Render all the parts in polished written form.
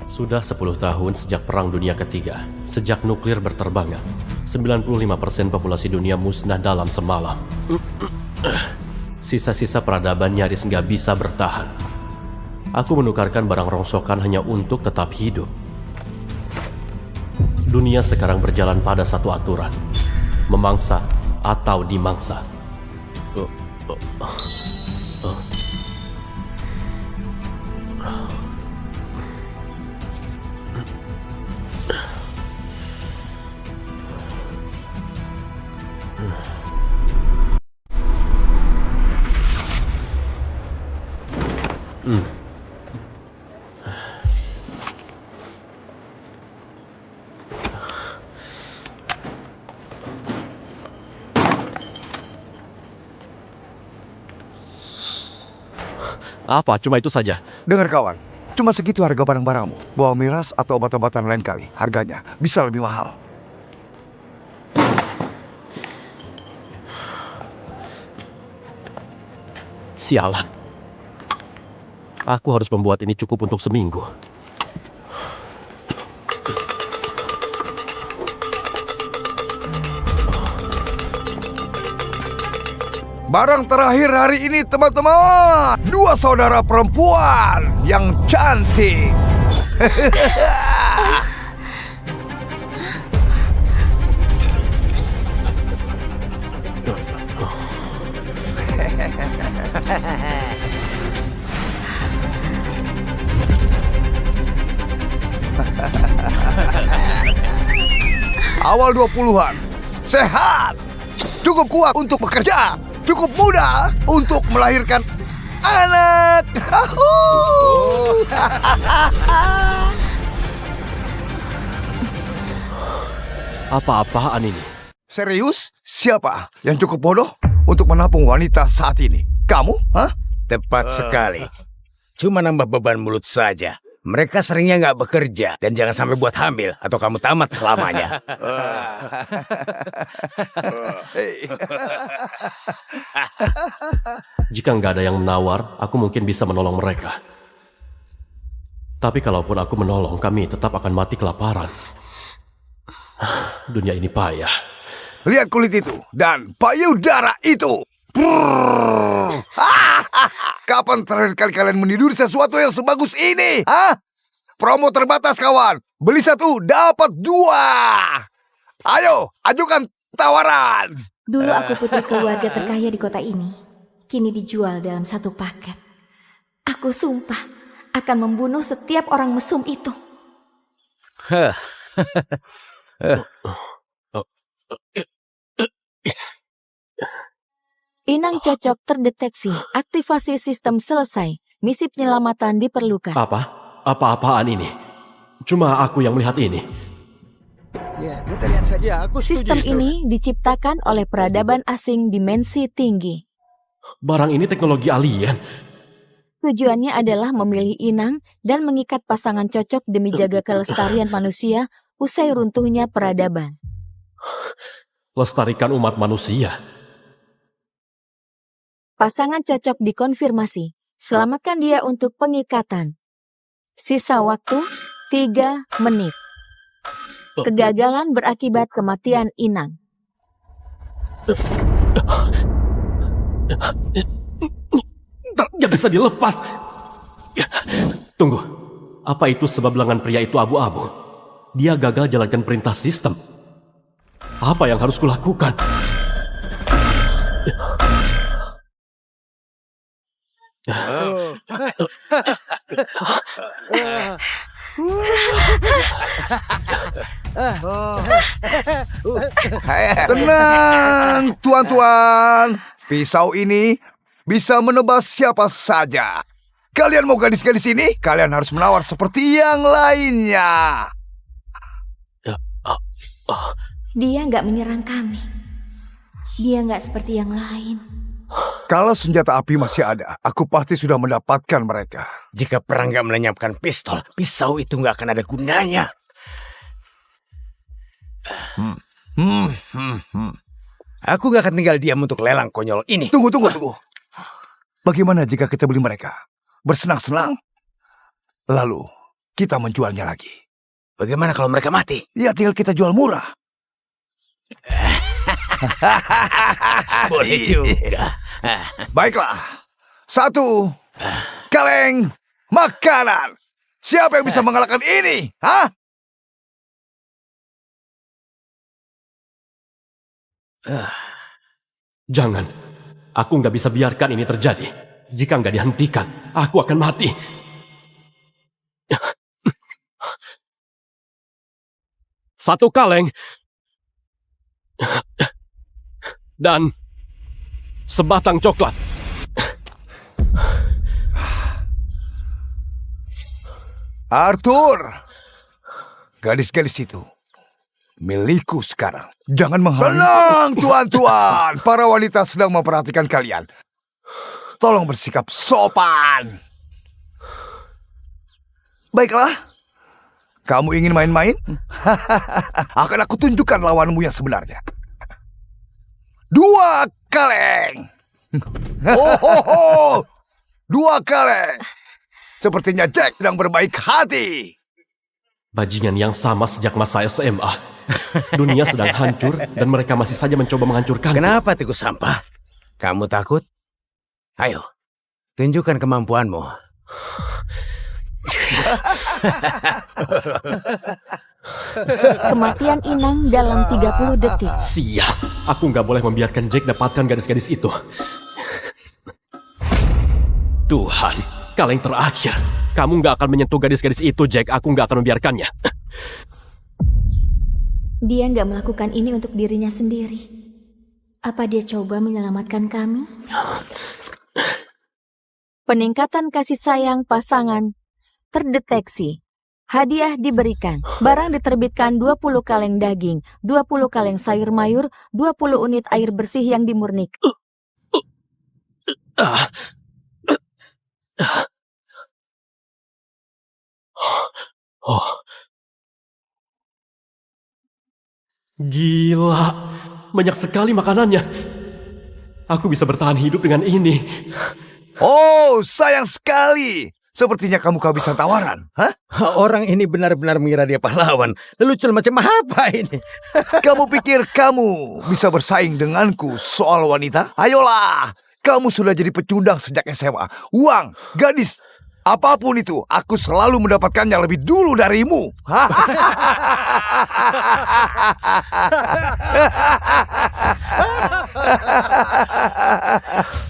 Sudah 10 tahun sejak Perang Dunia Ketiga, sejak nuklir berterbangan, 95% populasi dunia musnah dalam semalam. Sisa-sisa peradaban nyaris nggak bisa bertahan. Aku menukarkan barang rongsokan hanya untuk tetap hidup. Dunia sekarang berjalan pada satu aturan, memangsa atau dimangsa. Apa? Cuma itu saja? Dengar kawan, cuma segitu harga barang-barangmu. Bawa miras atau obat-obatan lain kali, harganya bisa lebih mahal. Sialan. Aku harus membuat ini cukup untuk seminggu. Barang terakhir hari ini teman-teman, 2 saudara perempuan yang cantik. Awal 20-an, sehat, cukup kuat untuk bekerja, cukup muda untuk melahirkan anak. Apa-apaan ini? Serius? Siapa yang cukup bodoh untuk menampung wanita saat ini? Kamu? Hah? Tepat sekali. Cuma nambah beban mulut saja. Mereka seringnya nggak bekerja. Dan jangan sampai buat hamil atau kamu tamat selamanya. Jika nggak ada yang menawar, aku mungkin bisa menolong mereka. Tapi kalaupun aku menolong, kami tetap akan mati kelaparan. Dunia ini payah. Lihat kulit itu dan payudara itu. Kapan terakhir kali kalian meniduri sesuatu yang sebagus ini? Hah? Promo terbatas kawan. Beli 1 dapat 2. Ayo, ajukan tawaran. Dulu aku putri keluarga terkaya di kota ini. Kini dijual dalam 1 paket. Aku sumpah akan membunuh setiap orang mesum itu. Inang cocok terdeteksi. Aktivasi sistem selesai. Misi penyelamatan diperlukan. Apa-apaan ini? Cuma aku yang melihat ini. Ya, kita lihat saja. Aku Sistem setuju. ini diciptakan oleh peradaban asing dimensi tinggi. Barang ini teknologi alien. Tujuannya adalah memilih inang dan mengikat pasangan cocok demi jaga kelestarian manusia usai runtuhnya peradaban. Lestarikan umat manusia. Pasangan cocok dikonfirmasi. Selamatkan dia untuk pengikatan. Sisa waktu 3 menit. Kegagalan berakibat kematian inang. Gak bisa dilepas. Tunggu. Apa itu sebab lengan pria itu abu-abu? Dia gagal jalankan perintah sistem. Apa yang harus kulakukan? Tenang, tuan-tuan. Pisau ini bisa menebas siapa saja. Kalian mau gadis-gadis ini? Kalian harus menawar seperti yang lainnya. Dia nggak menyerang kami. Dia nggak seperti yang lain. Kalau senjata api masih ada, aku pasti sudah mendapatkan mereka. Jika perang nggak melenyapkan pistol, pisau itu nggak akan ada gunanya. Aku nggak akan tinggal diam untuk lelang konyol ini. Tunggu. Bagaimana jika kita beli mereka? Bersenang-senang. Lalu, kita menjualnya lagi. Bagaimana kalau mereka mati? Ya tinggal kita jual murah. Boleh juga. Baiklah. 1 kaleng makanan. Siapa yang bisa mengalahkan ini? Hah? Jangan. Aku nggak bisa biarkan ini terjadi. Jika nggak dihentikan, aku akan mati. Satu kaleng. Dan sebatang coklat. Arthur. Gadis-gadis itu milikku sekarang. Jangan menghalangi. Tenang, tuan-tuan. Para wanita sedang memperhatikan kalian. Tolong bersikap sopan. Baiklah. Kamu ingin main-main? Akan aku tunjukkan lawanmu yang sebenarnya. 2 kaleng. Oh. 2 kaleng. Sepertinya Jack sedang berbaik hati. Bajingan yang sama sejak masa SMA. Dunia sedang hancur dan mereka masih saja mencoba menghancurkan. Kenapa tikus sampah? Kamu takut? Ayo, tunjukkan kemampuanmu. Kematian Inang dalam 30 detik. Sial, aku nggak boleh membiarkan Jack dapatkan gadis-gadis itu. Tuhan, kaleng terakhir. Kamu nggak akan menyentuh gadis-gadis itu, Jack. Aku nggak akan membiarkannya. Dia nggak melakukan ini untuk dirinya sendiri. Apa dia coba menyelamatkan kami? Peningkatan kasih sayang pasangan terdeteksi. Hadiah diberikan. Barang diterbitkan 20 kaleng daging, 20 kaleng sayur mayur, 20 unit air bersih yang dimurnikan. Gila, banyak sekali makanannya. Aku bisa bertahan hidup dengan ini. Oh, sayang sekali. Sepertinya kamu kehabisan tawaran. Hah? Orang ini benar-benar mengira dia pahlawan. Lelucon macam apa ini? Kamu pikir kamu bisa bersaing denganku soal wanita? Ayolah, kamu sudah jadi pecundang sejak SMA. Uang, gadis, apapun itu, aku selalu mendapatkannya lebih dulu darimu.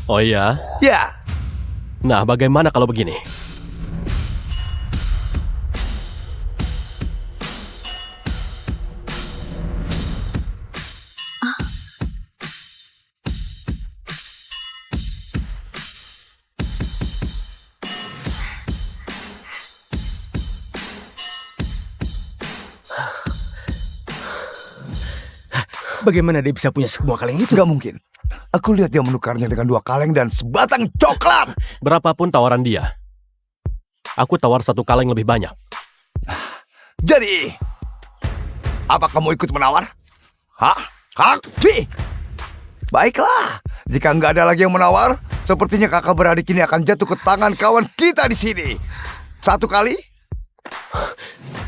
Oh ya? Ya, Nah, bagaimana kalau begini? Bagaimana dia bisa punya semua kaleng itu? gak mungkin. Aku lihat dia menukarnya dengan 2 kaleng dan sebatang coklat. Berapapun tawaran dia, aku tawar 1 kaleng lebih banyak. Jadi, apa kamu ikut menawar? Hah? Baiklah, jika nggak ada lagi yang menawar, sepertinya kakak beradik ini akan jatuh ke tangan kawan kita di sini. 1 kali,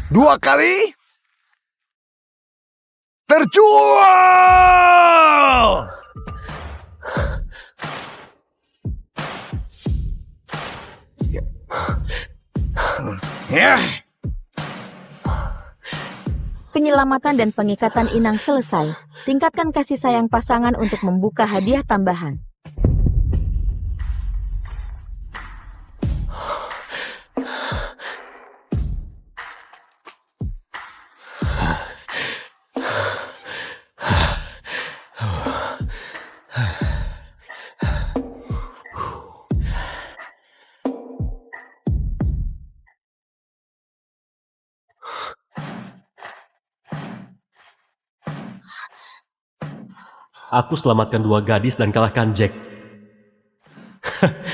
2 kali, terjual! Ya. Penyelamatan dan pengikatan inang selesai. Tingkatkan kasih sayang pasangan untuk membuka hadiah tambahan. Aku selamatkan 2 gadis dan kalahkan Jack.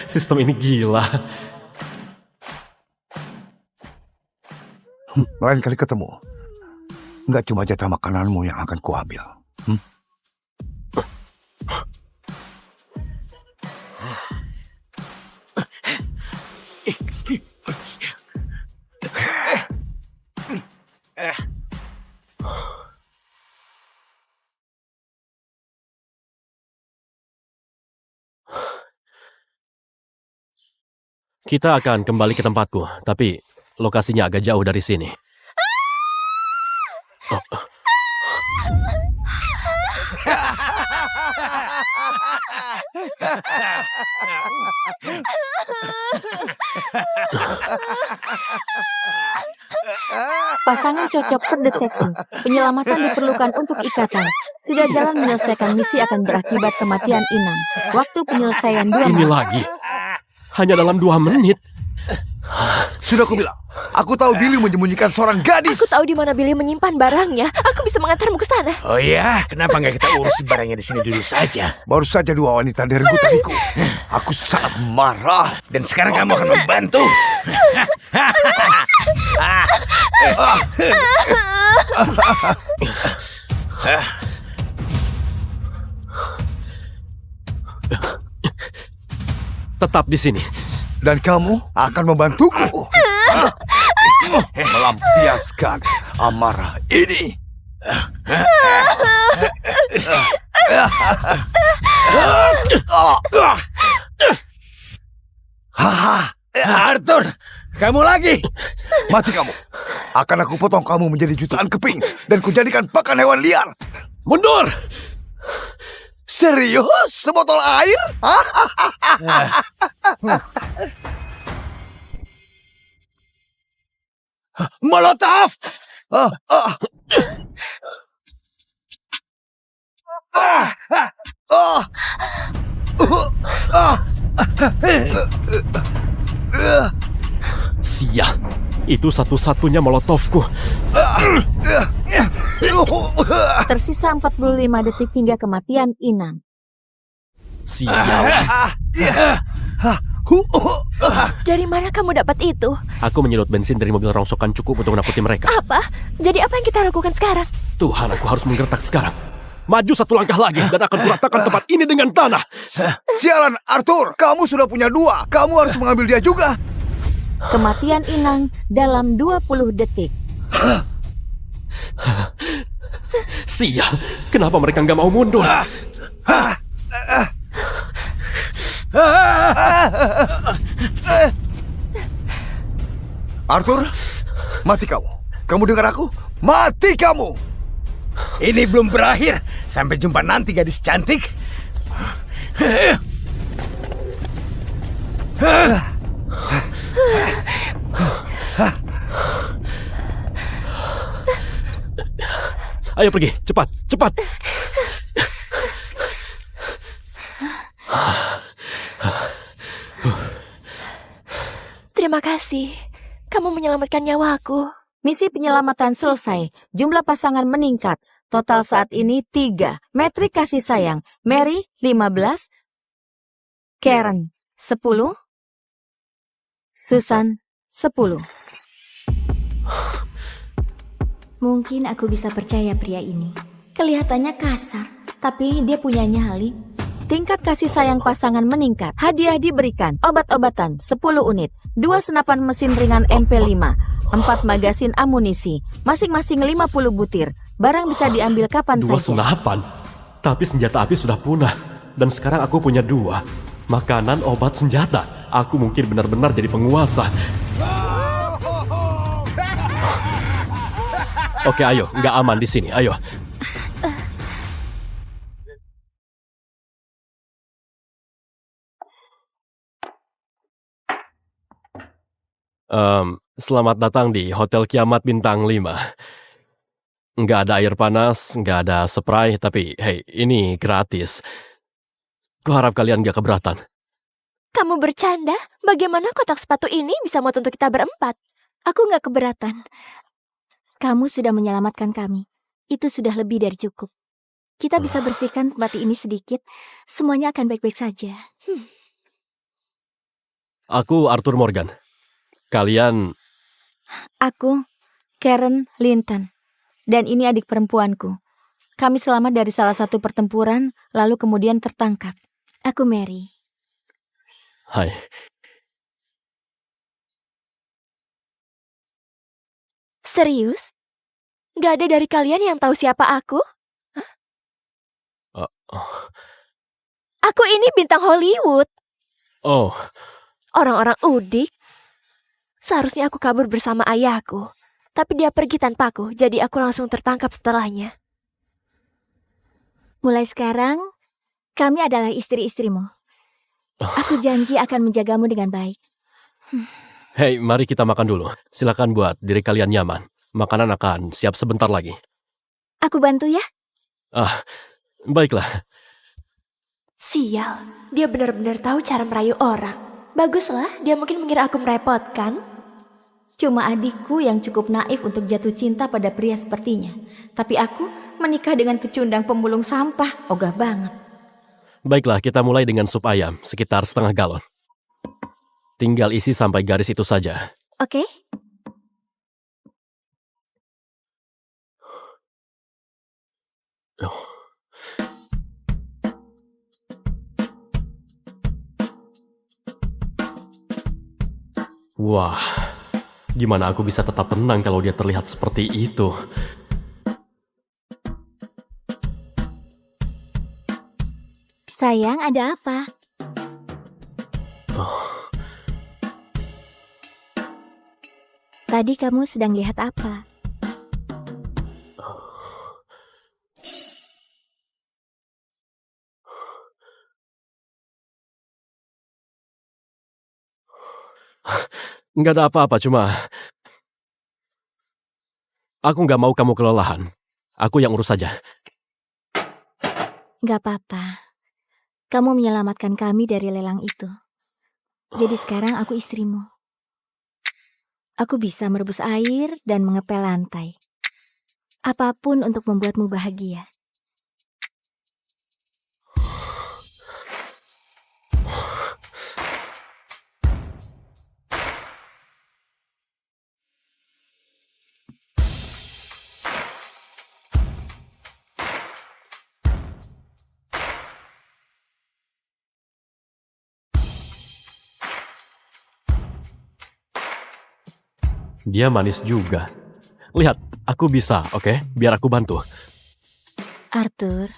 Sistem ini gila. Lain kali ketemu, nggak cuma jatah makananmu yang akan kuambil. Kita akan kembali ke tempatku, tapi lokasinya agak jauh dari sini. Oh. Pasangan cocok terdeteksi. Penyelamatan diperlukan untuk ikatan. Kegagalan menyelesaikan misi akan berakibat kematian Inang. Waktu penyelesaian 2 Ini menit. lagi. Hanya dalam 2 menit. Sudah aku bilang, aku tahu Billy menyembunyikan seorang gadis. Aku tahu di mana Billy menyimpan barangnya. Aku bisa mengantarmu ke sana. Oh ya, kenapa nggak kita urus barangnya di sini dulu saja? Baru saja 2 wanita dari tadiku. Aku sangat marah. Dan sekarang kamu akan membantu. Tetap di sini. Dan kamu akan membantuku melampiaskan amarah ini. Arthur, kamu lagi. Mati kamu. Akan aku potong kamu menjadi jutaan keping dan kujadikan pakan hewan liar. Mundur! Serius? Sebotol air? Molotov! Ah, ah. Ah, ah. Sia, itu satu-satunya molotovku. Tersisa 45 detik hingga kematian Inang. Sial. Dari mana kamu dapat itu? Aku menyedot bensin dari mobil rongsokan cukup untuk menakuti mereka. Apa? Jadi apa yang kita lakukan sekarang? Tuhan, aku harus menggertak sekarang. Maju 1 langkah lagi dan akan kuratakan tempat ini dengan tanah. Sialan, Arthur. Kamu sudah punya 2. Kamu harus mengambil dia juga. Kematian Inang dalam 20 detik. Sial, kenapa mereka nggak mau mundur? Arthur, mati kamu. Kamu dengar aku? Mati kamu. Ini belum berakhir. Sampai jumpa nanti, gadis cantik. Ayo pergi, cepat, cepat. Terima kasih. Kamu menyelamatkan nyawaku. Misi penyelamatan selesai. Jumlah pasangan meningkat. Total saat ini 3. Metrik kasih sayang. Mary 15. Karen 10. Susan 10. Mungkin aku bisa percaya pria ini. Kelihatannya kasar, tapi dia punya nyali. Tingkat kasih sayang pasangan meningkat. Hadiah diberikan. Obat-obatan 10 unit. 2 senapan mesin ringan MP5. 4 magasin amunisi. Masing-masing 50 butir. Barang bisa diambil kapan 2 saja. senapan. Tapi senjata api sudah punah. Dan sekarang aku punya 2. Makanan, obat, senjata. Aku mungkin benar-benar jadi penguasa. Oke, ayo. Nggak aman di sini. Ayo. Selamat datang di Hotel Kiamat Bintang 5. Nggak ada air panas, nggak ada spray, tapi hey, ini gratis. Kuharap kalian nggak keberatan. Kamu bercanda? Bagaimana kotak sepatu ini bisa muat untuk kita berempat? Aku nggak keberatan. Kamu sudah menyelamatkan kami. Itu sudah lebih dari cukup. Kita bisa bersihkan tempat ini sedikit. Semuanya akan baik-baik saja. Aku Arthur Morgan. Kalian... Aku Karen Linton. Dan ini adik perempuanku. Kami selamat dari salah satu pertempuran, lalu kemudian tertangkap. Aku Mary. Hai. Serius? Gak ada dari kalian yang tahu siapa aku? Aku ini bintang Hollywood. Oh, Orang-orang udik. Seharusnya aku kabur bersama ayahku. Tapi dia pergi tanpaku, jadi aku langsung tertangkap setelahnya. Mulai sekarang, kami adalah istri-istrimu. Aku janji akan menjagamu dengan baik. Hei, mari kita makan dulu. Silakan buat diri kalian nyaman. Makanan akan siap sebentar lagi. Aku bantu ya? Baiklah. Sial, dia benar-benar tahu cara merayu orang. Baguslah, dia mungkin mengira aku merepotkan. Cuma adikku yang cukup naif untuk jatuh cinta pada pria sepertinya. Tapi aku menikah dengan pecundang pemulung sampah. Ogah banget. Baiklah, kita mulai dengan sup ayam, sekitar setengah galon. Tinggal isi sampai garis itu saja. Oke? Wah, gimana aku bisa tetap tenang kalau dia terlihat seperti itu? Sayang, ada apa? Tadi kamu sedang lihat apa? Nggak ada apa-apa, cuma aku nggak mau kamu kelelahan. Aku yang urus saja. Gak apa-apa. Kamu menyelamatkan kami dari lelang itu. Jadi sekarang aku istrimu. Aku bisa merebus air dan mengepel lantai. Apapun untuk membuatmu bahagia. Dia manis juga. Lihat, aku bisa, oke? Biar aku bantu. Arthur.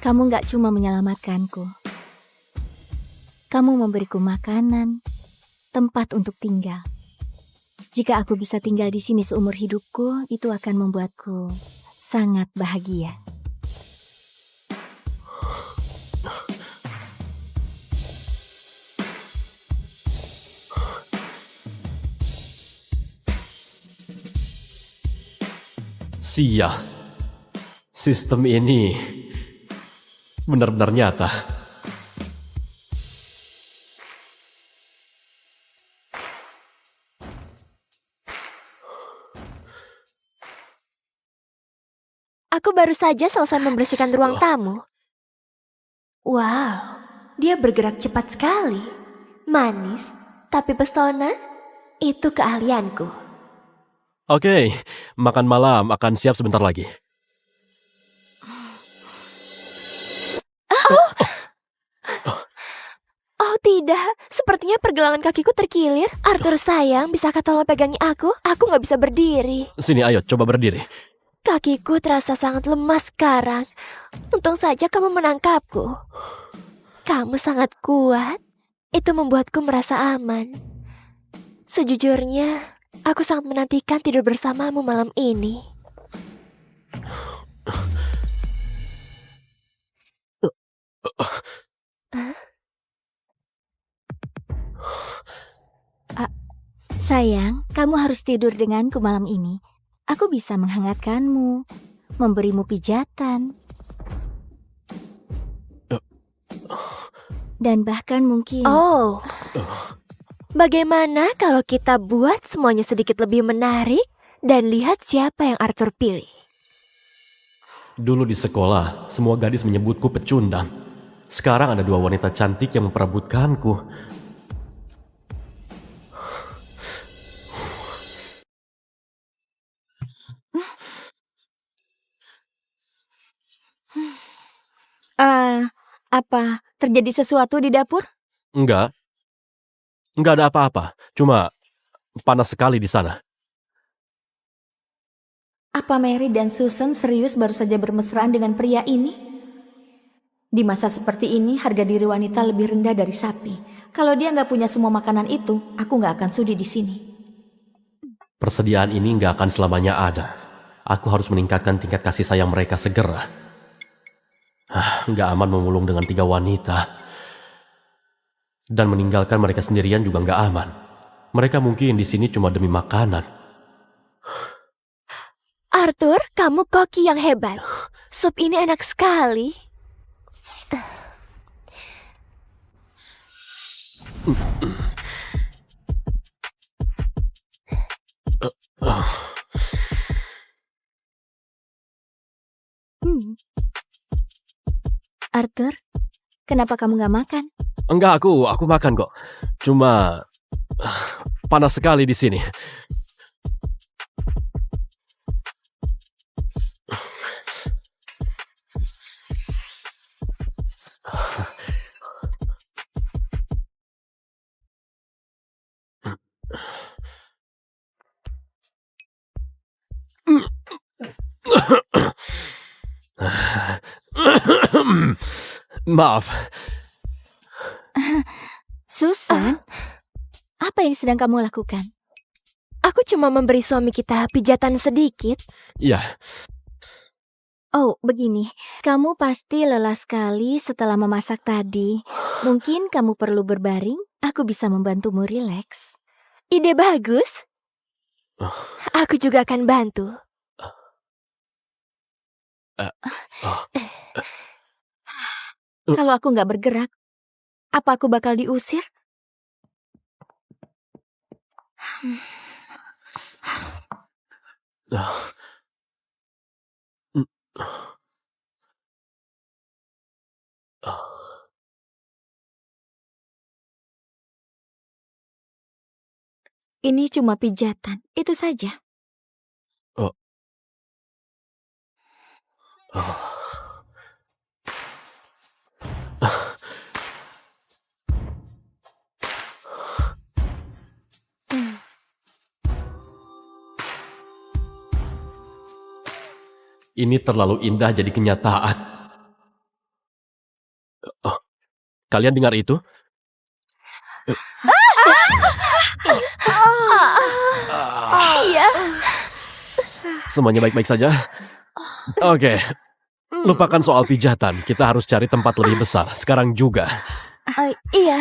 Kamu gak cuma menyelamatkanku. Kamu memberiku makanan, tempat untuk tinggal. Jika aku bisa tinggal di sini seumur hidupku, itu akan membuatku sangat bahagia. Sial, sistem ini benar-benar nyata. Aku baru saja selesai membersihkan ruang tamu. Wow, dia bergerak cepat sekali. Manis, tapi pesona, itu keahlianku. Oke, makan malam akan siap sebentar lagi. Oh tidak, sepertinya pergelangan kakiku terkilir. Arthur sayang, bisakah tolong pegangi aku? Aku nggak bisa berdiri. Sini, ayo, coba berdiri. Kakiku terasa sangat lemas sekarang. Untung saja kamu menangkapku. Kamu sangat kuat. Itu membuatku merasa aman. Sejujurnya, aku sangat menantikan tidur bersamamu malam ini. Sayang, kamu harus tidur denganku malam ini. Aku bisa menghangatkanmu, memberimu pijatan, dan bahkan mungkin... Oh, bagaimana kalau kita buat semuanya sedikit lebih menarik dan lihat siapa yang Arthur pilih? Dulu di sekolah, semua gadis menyebutku pecundang. Sekarang ada dua wanita cantik yang memperebutkanku. Apa terjadi sesuatu di dapur? Enggak ada apa-apa. Cuma panas sekali di sana. Apa Mary dan Susan serius baru saja bermesraan dengan pria ini? Di masa seperti ini, harga diri wanita lebih rendah dari sapi. Kalau dia nggak punya semua makanan itu, aku nggak akan sudi di sini. Persediaan ini nggak akan selamanya ada. Aku harus meningkatkan tingkat kasih sayang mereka segera. Nggak aman memulung dengan 3 wanita. Dan meninggalkan mereka sendirian juga nggak aman. Mereka mungkin di sini cuma demi makanan. Arthur, kamu koki yang hebat. Sup ini enak sekali. Arthur, kenapa kamu nggak makan? Enggak, aku makan kok. Cuma panas sekali di sini. Maaf. Susan, apa yang sedang kamu lakukan? Aku cuma memberi suami kita pijatan sedikit. Ya, Oh, begini. Kamu pasti lelah sekali setelah memasak tadi. Mungkin kamu perlu berbaring. Aku bisa membantumu rileks. Ide bagus. Aku juga akan bantu. Kalau aku nggak bergerak, apa aku bakal diusir? Ini cuma pijatan, itu saja. ini terlalu indah jadi kenyataan. Kalian dengar itu? Iya. Semuanya baik-baik saja? Oke. Lupakan soal pijatan. Kita harus cari tempat lebih besar. Sekarang juga. Iya.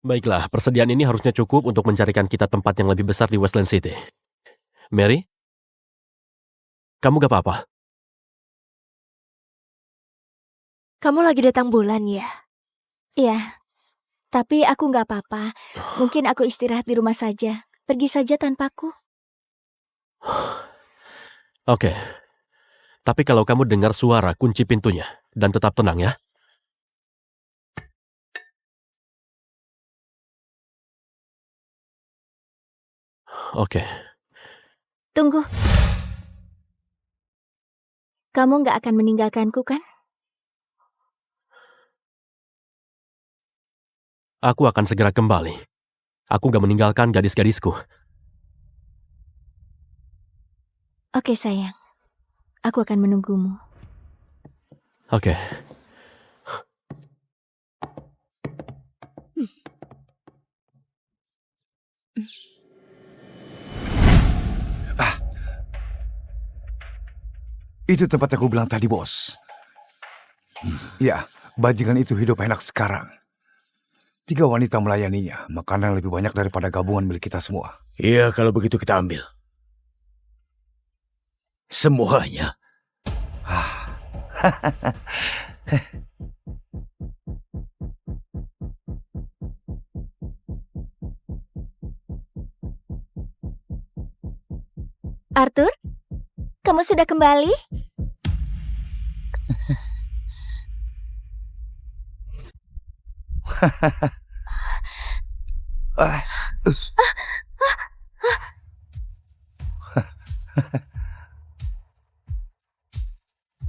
Baiklah, persediaan ini harusnya cukup untuk mencarikan kita tempat yang lebih besar di Westland City. Mary? Kamu gak apa-apa? Kamu lagi datang bulan ya? Iya, tapi aku nggak apa-apa. Mungkin aku istirahat di rumah saja. Pergi saja tanpaku. Oke. Tapi kalau kamu dengar suara, kunci pintunya. Dan tetap tenang ya. Oke. Tunggu. Kamu nggak akan meninggalkanku kan? Aku akan segera kembali. Aku gak meninggalkan gadis-gadisku. Oke sayang. Aku akan menunggumu. Oke. Itu tempat yang aku bilang tadi, bos. Ya, bajingan itu hidup enak sekarang. 3 wanita melayaninya, makanan lebih banyak daripada gabungan milik kita semua. Iya, kalau begitu kita ambil. Semuanya. Arthur, kamu sudah kembali?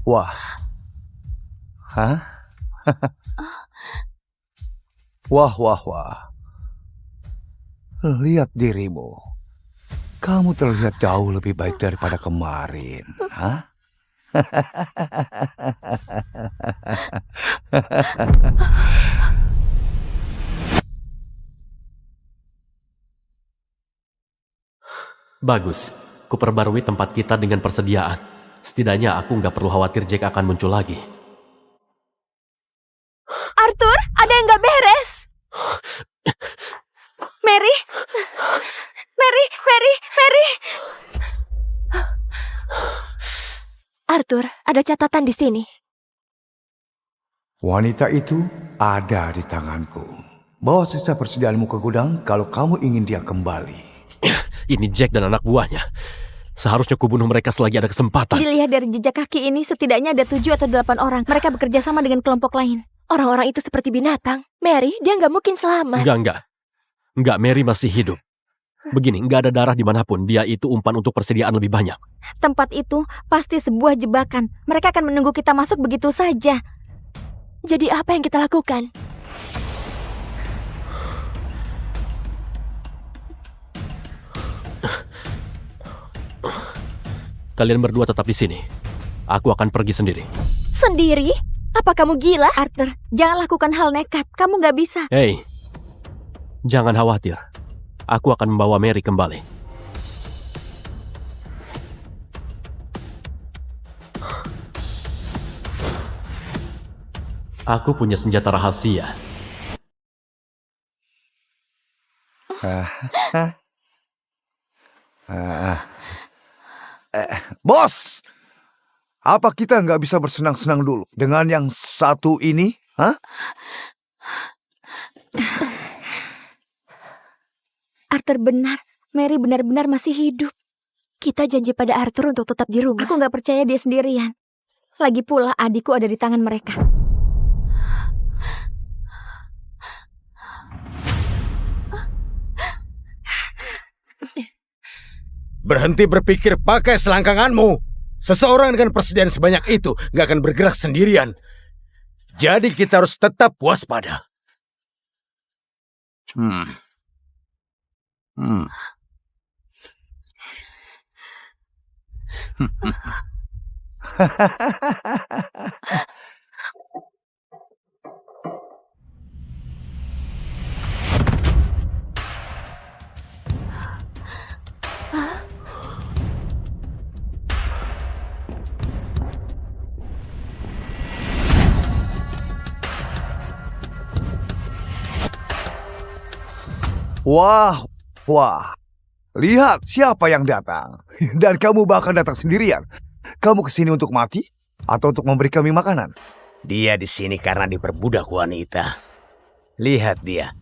Wah. Hah? Wah. Lihat dirimu. Kamu terlihat jauh lebih baik daripada kemarin. Hah? Bagus, kuperbarui tempat kita dengan persediaan. Setidaknya aku nggak perlu khawatir Jack akan muncul lagi. Arthur, ada yang nggak beres. Mary! Mary! Mary! Mary! Arthur, ada catatan di sini. Wanita itu ada di tanganku. Bawa sisa persediaanmu ke gudang kalau kamu ingin dia kembali. Ini Jack dan anak buahnya. Seharusnya kubunuh mereka selagi ada kesempatan. Dilihat dari jejak kaki ini, setidaknya ada 7 atau 8 orang. Mereka bekerja sama dengan kelompok lain. Orang-orang itu seperti binatang. Mary, dia nggak mungkin selamat. Enggak, Mary masih hidup. Begini, nggak ada darah dimanapun. Dia itu umpan untuk persediaan lebih banyak. Tempat itu pasti sebuah jebakan. Mereka akan menunggu kita masuk begitu saja. Jadi apa yang kita lakukan? Kalian berdua tetap di sini. Aku akan pergi sendiri. Sendiri? Apa kamu gila? Arthur, jangan lakukan hal nekat. Kamu nggak bisa. Hei, jangan khawatir. Aku akan membawa Mary kembali. Aku punya senjata rahasia. Bos, apa kita nggak bisa bersenang-senang dulu dengan yang satu ini? Hah? Arthur benar. Mary benar-benar masih hidup. Kita janji pada Arthur untuk tetap di rumah. Aku nggak percaya dia sendirian. Lagi pula adikku ada di tangan mereka. Berhenti berpikir, pakai selangkanganmu. Seseorang dengan persediaan sebanyak itu gak akan bergerak sendirian. Jadi kita harus tetap waspada. Wah. Lihat siapa yang datang. Dan kamu bahkan datang sendirian. Kamu kesini untuk mati? Atau untuk memberi kami makanan? Dia di sini karena diperbudak wanita. Lihat dia.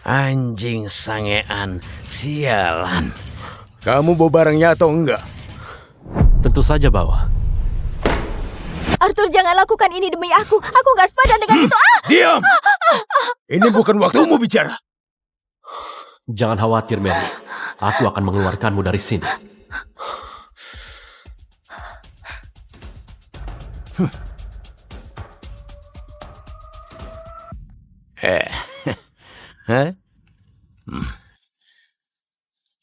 Anjing sangean, sialan. Kamu bawa barangnya atau enggak? Tentu saja bawa. Arthur, jangan lakukan ini demi aku. Aku nggak sepadan dengan itu. Diam! Ini bukan waktumu bicara. Jangan khawatir, Mary. Aku akan mengeluarkanmu dari sini.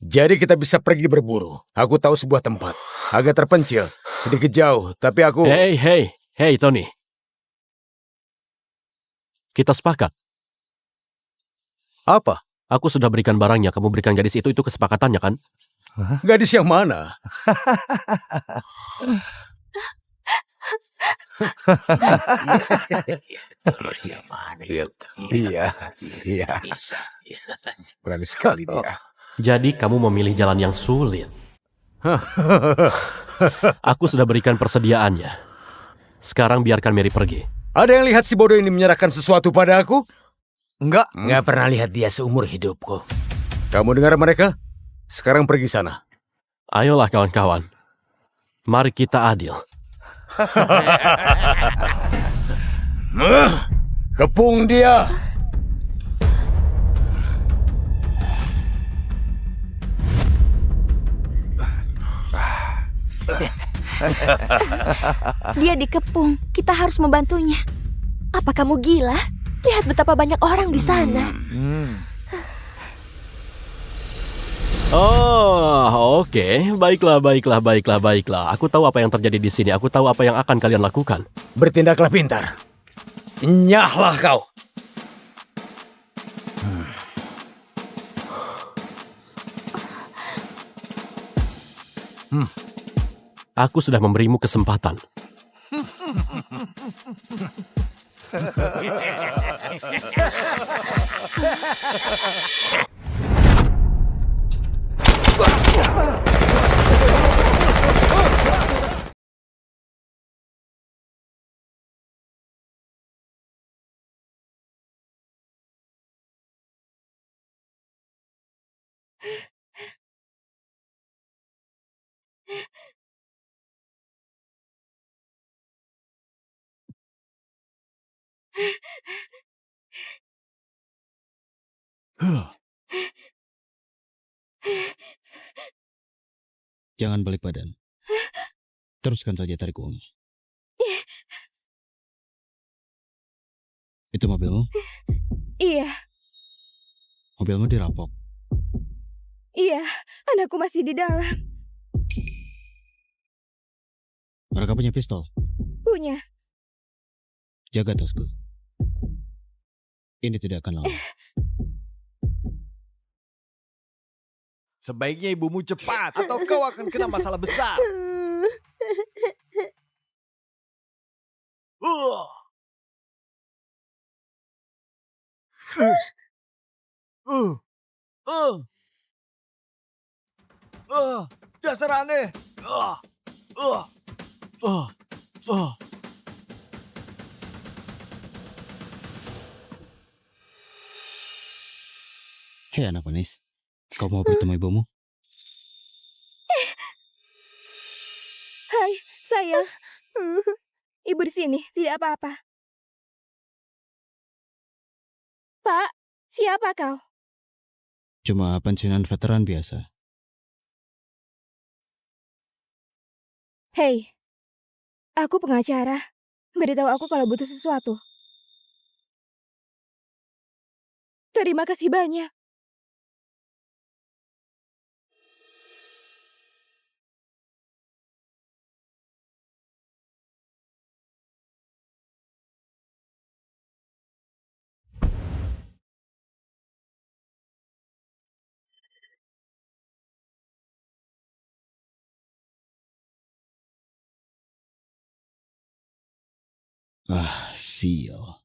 Jadi kita bisa pergi berburu. Aku tahu sebuah tempat. Agak terpencil, sedikit jauh, tapi aku... Hey, Tony. Kita sepakat. Apa? Aku sudah berikan barangnya, kamu berikan gadis itu kesepakatannya kan? Gadis yang mana? Iya. Berani sekali dia. Jadi kamu memilih jalan yang sulit. Aku sudah berikan persediaannya. Sekarang biarkan Mary pergi. Ada yang lihat si bodoh ini menyerahkan sesuatu pada aku? Enggak. Nggak pernah lihat dia seumur hidupku. Kamu dengar mereka? Sekarang pergi sana. Ayolah kawan-kawan. Mari kita adil. Kepung dia. Dia dikepung. Kita harus membantunya. Apa kamu gila? Lihat betapa banyak orang di sana. Oh, oke. Baiklah. Aku tahu apa yang terjadi di sini. Aku tahu apa yang akan kalian lakukan. Bertindaklah pintar. Nyahlah kau. Aku sudah memberimu kesempatan. Jangan balik badan. Teruskan saja tarik uang. Itu mobilmu? Iya, Mobilmu dirampok. iya, anakku masih di dalam. Mereka punya pistol. Punya. Jaga tasku. Ini tidak akan lama. Sebaiknya ibumu cepat atau kau akan kena masalah besar. Dasar aneh. Hei anak manis, kau mau bertemu ibumu? Hai, sayang. Ibu di sini, tidak apa-apa. Pak, siapa kau? Cuma pensiunan veteran biasa. Hei, aku pengacara. Beritahu aku kalau butuh sesuatu. Terima kasih banyak. Ah, sial.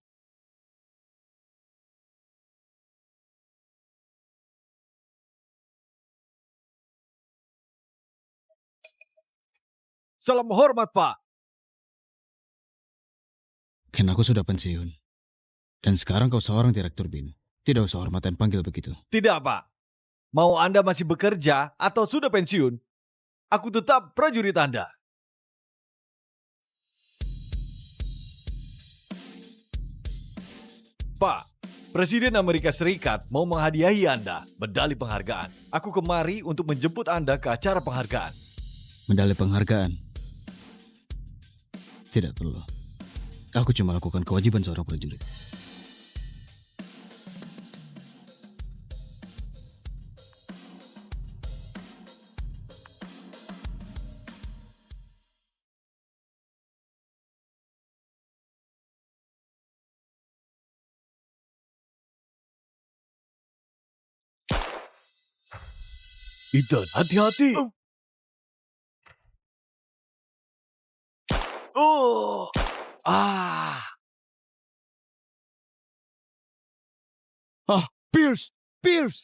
Salam hormat, Pak. Kan aku sudah pensiun. Dan sekarang kau seorang direktur BIN. Tidak usah hormatan panggil begitu. Tidak, Pak. Mau Anda masih bekerja atau sudah pensiun, aku tetap prajurit Anda. Pak, Presiden Amerika Serikat mau menghadiahi Anda medali penghargaan. Aku kemari untuk menjemput Anda ke acara penghargaan. Medali penghargaan. Tidak perlu. Aku cuma lakukan kewajiban seorang prajurit. Ethan, hati-hati. Oh. Ah. Pierce! Pierce!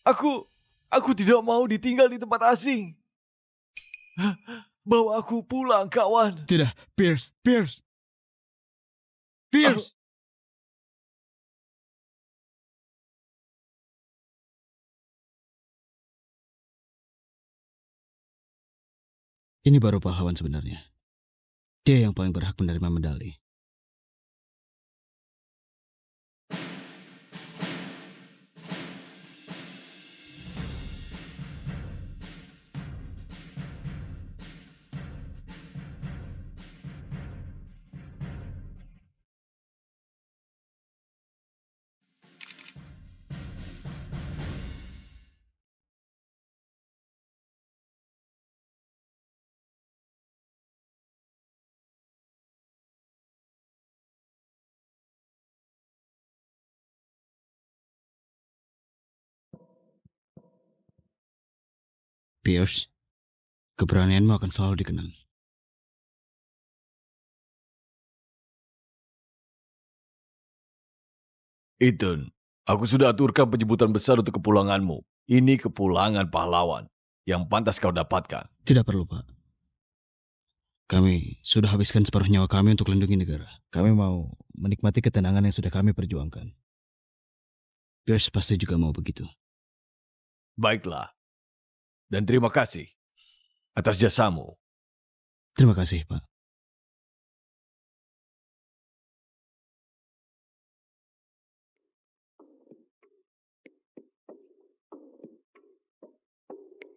Aku tidak mau ditinggal di tempat asing. Bawa aku pulang, kawan. Tidak, Pierce! Pierce! Pierce! Ini baru pahlawan sebenarnya. Dia yang paling berhak menerima medali. Pierce, keberanianmu akan selalu dikenang. Ethan, aku sudah aturkan penyebutan besar untuk kepulanganmu. Ini kepulangan pahlawan yang pantas kau dapatkan. Tidak perlu, Pak. Kami sudah habiskan separuh nyawa kami untuk lindungi negara. Kami mau menikmati ketenangan yang sudah kami perjuangkan. Pierce pasti juga mau begitu. Baiklah. Dan terima kasih atas jasamu. Terima kasih, Pak.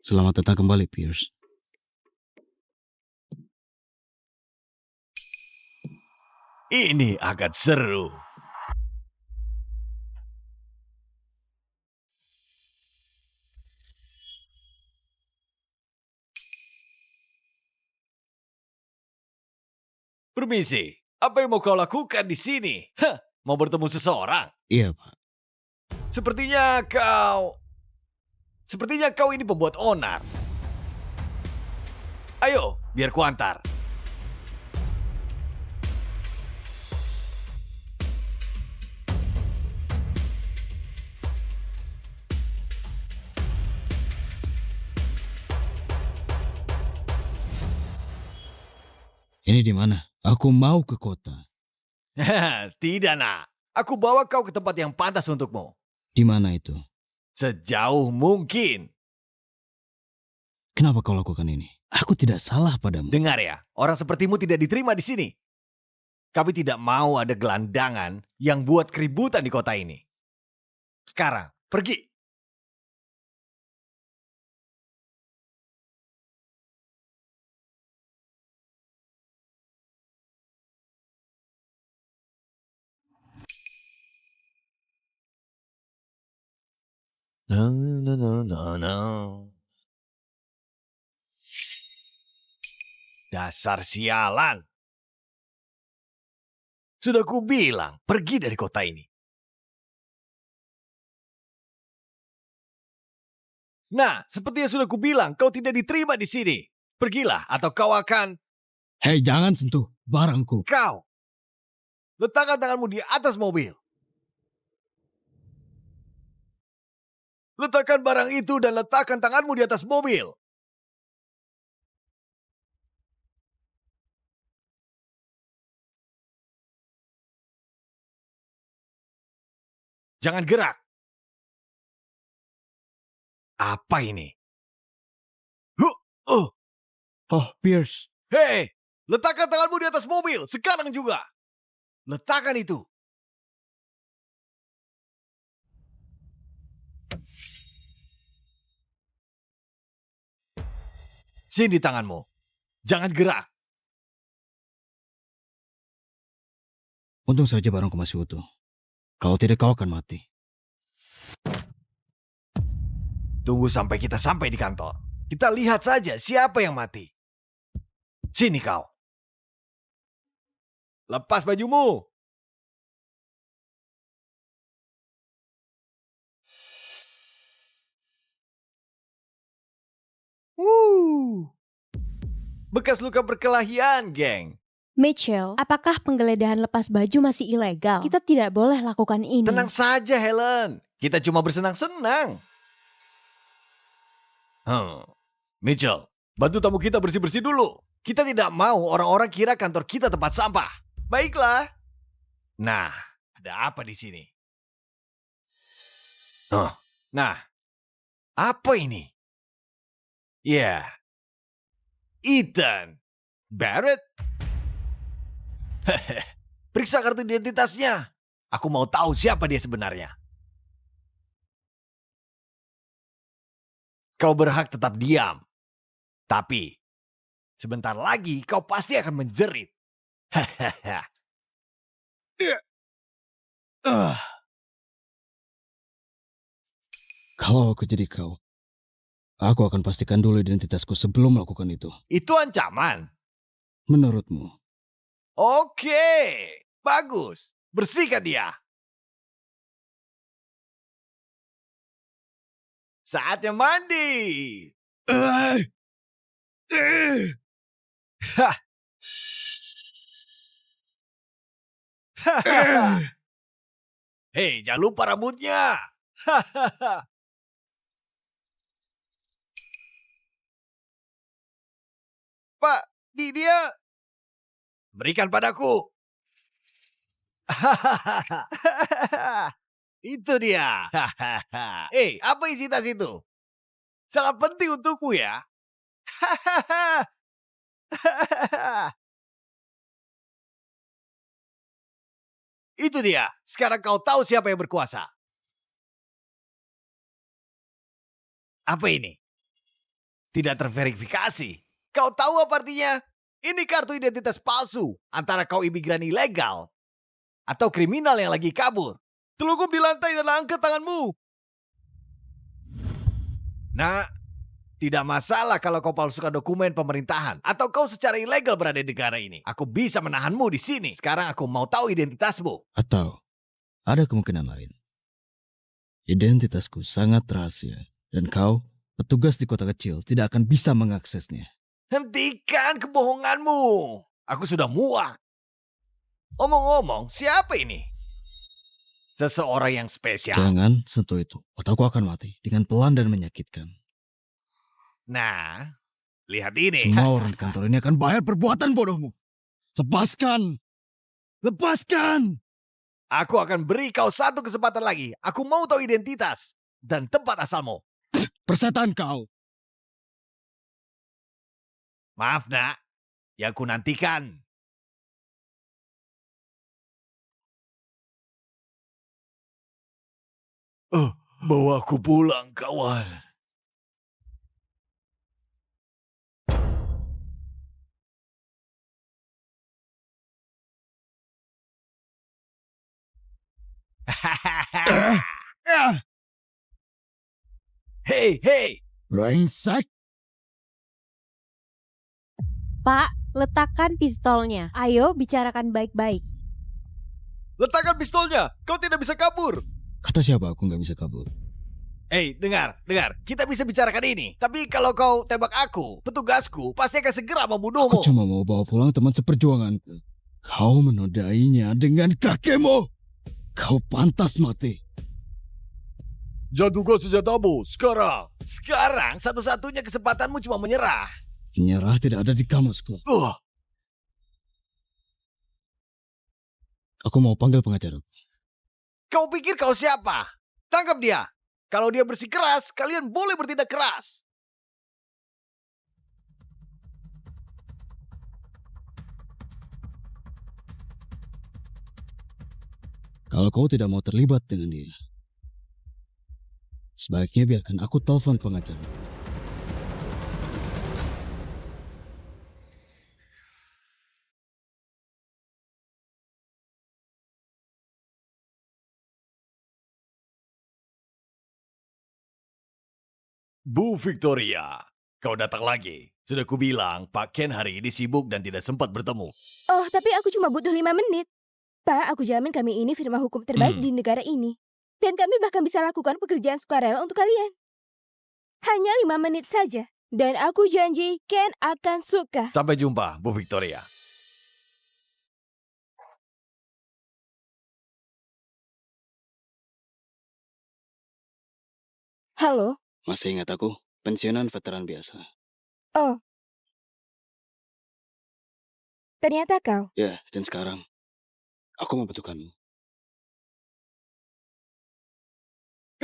Selamat datang kembali, Pierce. Ini akan seru. Permisi, apa yang mau kau lakukan di sini? Hah, mau bertemu seseorang? Iya, Pak. Sepertinya kau ini pembuat onar. Ayo, biar kuantar. Ini di mana? Aku mau ke kota. Tidak, nak. Aku bawa kau ke tempat yang pantas untukmu. Di mana itu? Sejauh mungkin. Kenapa kau lakukan ini? Aku tidak salah padamu. Dengar ya, orang sepertimu tidak diterima di sini. Kami tidak mau ada gelandangan yang buat keributan di kota ini. Sekarang, pergi. No, no, no, no, no. Dasar sialan. Sudah kubilang, pergi dari kota ini. Nah, seperti yang sudah kubilang, kau tidak diterima di sini. Pergilah, atau kau akan... Hei, jangan sentuh barangku. Kau! Letakkan tanganmu di atas mobil. Letakkan barang itu dan letakkan tanganmu di atas mobil. Jangan gerak. Apa ini? Oh, Pierce. Hei, letakkan tanganmu di atas mobil. Sekarang juga. Letakkan itu. Sini tanganmu. Jangan gerak. Untung saja barangku masih utuh. Kalau tidak, kau akan mati. Tunggu sampai kita sampai di kantor. Kita lihat saja siapa yang mati. Sini kau. Lepas bajumu. Bekas luka perkelahian, geng. Mitchell, apakah penggeledahan lepas baju masih ilegal? Kita tidak boleh lakukan ini. Tenang saja, Helen. Kita cuma bersenang-senang. Mitchell, bantu tamu kita bersih-bersih dulu. Kita tidak mau orang-orang kira kantor kita tempat sampah. Baiklah. Nah, ada apa di sini? Nah, apa ini? Ya, Ethan Barrett. Periksa kartu identitasnya. Aku mau tahu siapa dia sebenarnya. Kau berhak tetap diam. Tapi, sebentar lagi kau pasti akan menjerit. Kalau aku jadi kau, aku akan pastikan dulu identitasku sebelum melakukan itu. Itu ancaman. Menurutmu? Oke, bagus. Bersihkan dia. Saatnya mandi. Hei, jangan lupa rambutnya. Pak, dia. Berikan padaku. Itu dia. Hei, apa isi tas itu? Sangat penting untukmu ya. Itu dia. Sekarang kau tahu siapa yang berkuasa. Apa ini? Tidak terverifikasi. Kau tahu apa artinya? Ini kartu identitas palsu antara kau imigran ilegal atau kriminal yang lagi kabur. Telungkup di lantai dan angkat tanganmu. Nah, tidak masalah kalau kau palsukan dokumen pemerintahan atau kau secara ilegal berada di negara ini. Aku bisa menahanmu di sini. Sekarang aku mau tahu identitasmu. Atau ada kemungkinan lain. Identitasku sangat rahasia dan kau, petugas di kota kecil, tidak akan bisa mengaksesnya. Hentikan kebohonganmu. Aku sudah muak. Omong-omong, siapa ini? Seseorang yang spesial. Jangan sentuh itu, otakku akan mati dengan pelan dan menyakitkan. Nah, lihat ini. Semua orang di kantor ini akan bayar perbuatan bodohmu. Lepaskan! Lepaskan! Aku akan beri kau satu kesempatan lagi. Aku mau tahu identitas dan tempat asalmu. Persetan kau! Maaf nak, yang ku nantikan. Bawa aku pulang kawan. Hei, hei. Brengsek! Pak, letakkan pistolnya. Ayo bicarakan baik-baik. Letakkan pistolnya. Kau tidak bisa kabur. Kata siapa aku nggak bisa kabur? Hei, dengar. Kita bisa bicarakan ini. Tapi kalau kau tembak aku, petugasku pasti akan segera membunuhmu. Aku cuma mau bawa pulang teman seperjuanganku. Kau menodainya dengan kakimu. Kau pantas mati. Jatuhkan senjatamu sekarang. Sekarang satu-satunya kesempatanmu cuma menyerah. Menyerah tidak ada di kamusku. Aku mau panggil pengacara. Kau pikir kau siapa? Tangkap dia. Kalau dia bersikeras, kalian boleh bertindak keras. Kalau kau tidak mau terlibat dengan dia, sebaiknya biarkan aku telepon pengacara. Bu Victoria, kau datang lagi. Sudah kubilang, Pak Ken hari ini sibuk dan tidak sempat bertemu. Oh, tapi aku cuma butuh 5 menit. Pak, aku jamin kami ini firma hukum terbaik di negara ini. Dan kami bahkan bisa lakukan pekerjaan sukarela untuk kalian. Hanya 5 menit saja. Dan aku janji Ken akan suka. Sampai jumpa, Bu Victoria. Halo? Masih ingat aku? Pensiunan veteran biasa. Oh. Ternyata kau. Ya, dan sekarang aku membutuhkanmu.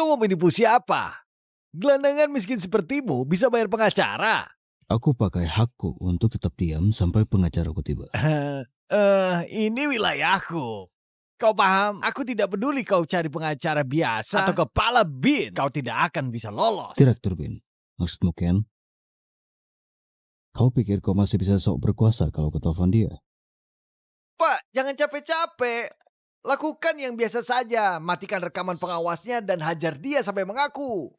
Kau mau menipu siapa? Gelandangan miskin sepertimu bisa bayar pengacara. Aku pakai hakku untuk tetap diam sampai pengacaraku tiba. Ini wilayahku. Kau paham? Aku tidak peduli kau cari pengacara biasa atau kepala bin. Kau tidak akan bisa lolos. Direktur Bin, maksudmu Ken? Kau pikir kau masih bisa sok berkuasa kalau kau telepon dia? Pak, jangan capek-capek. Lakukan yang biasa saja. Matikan rekaman pengawasnya dan hajar dia sampai mengaku.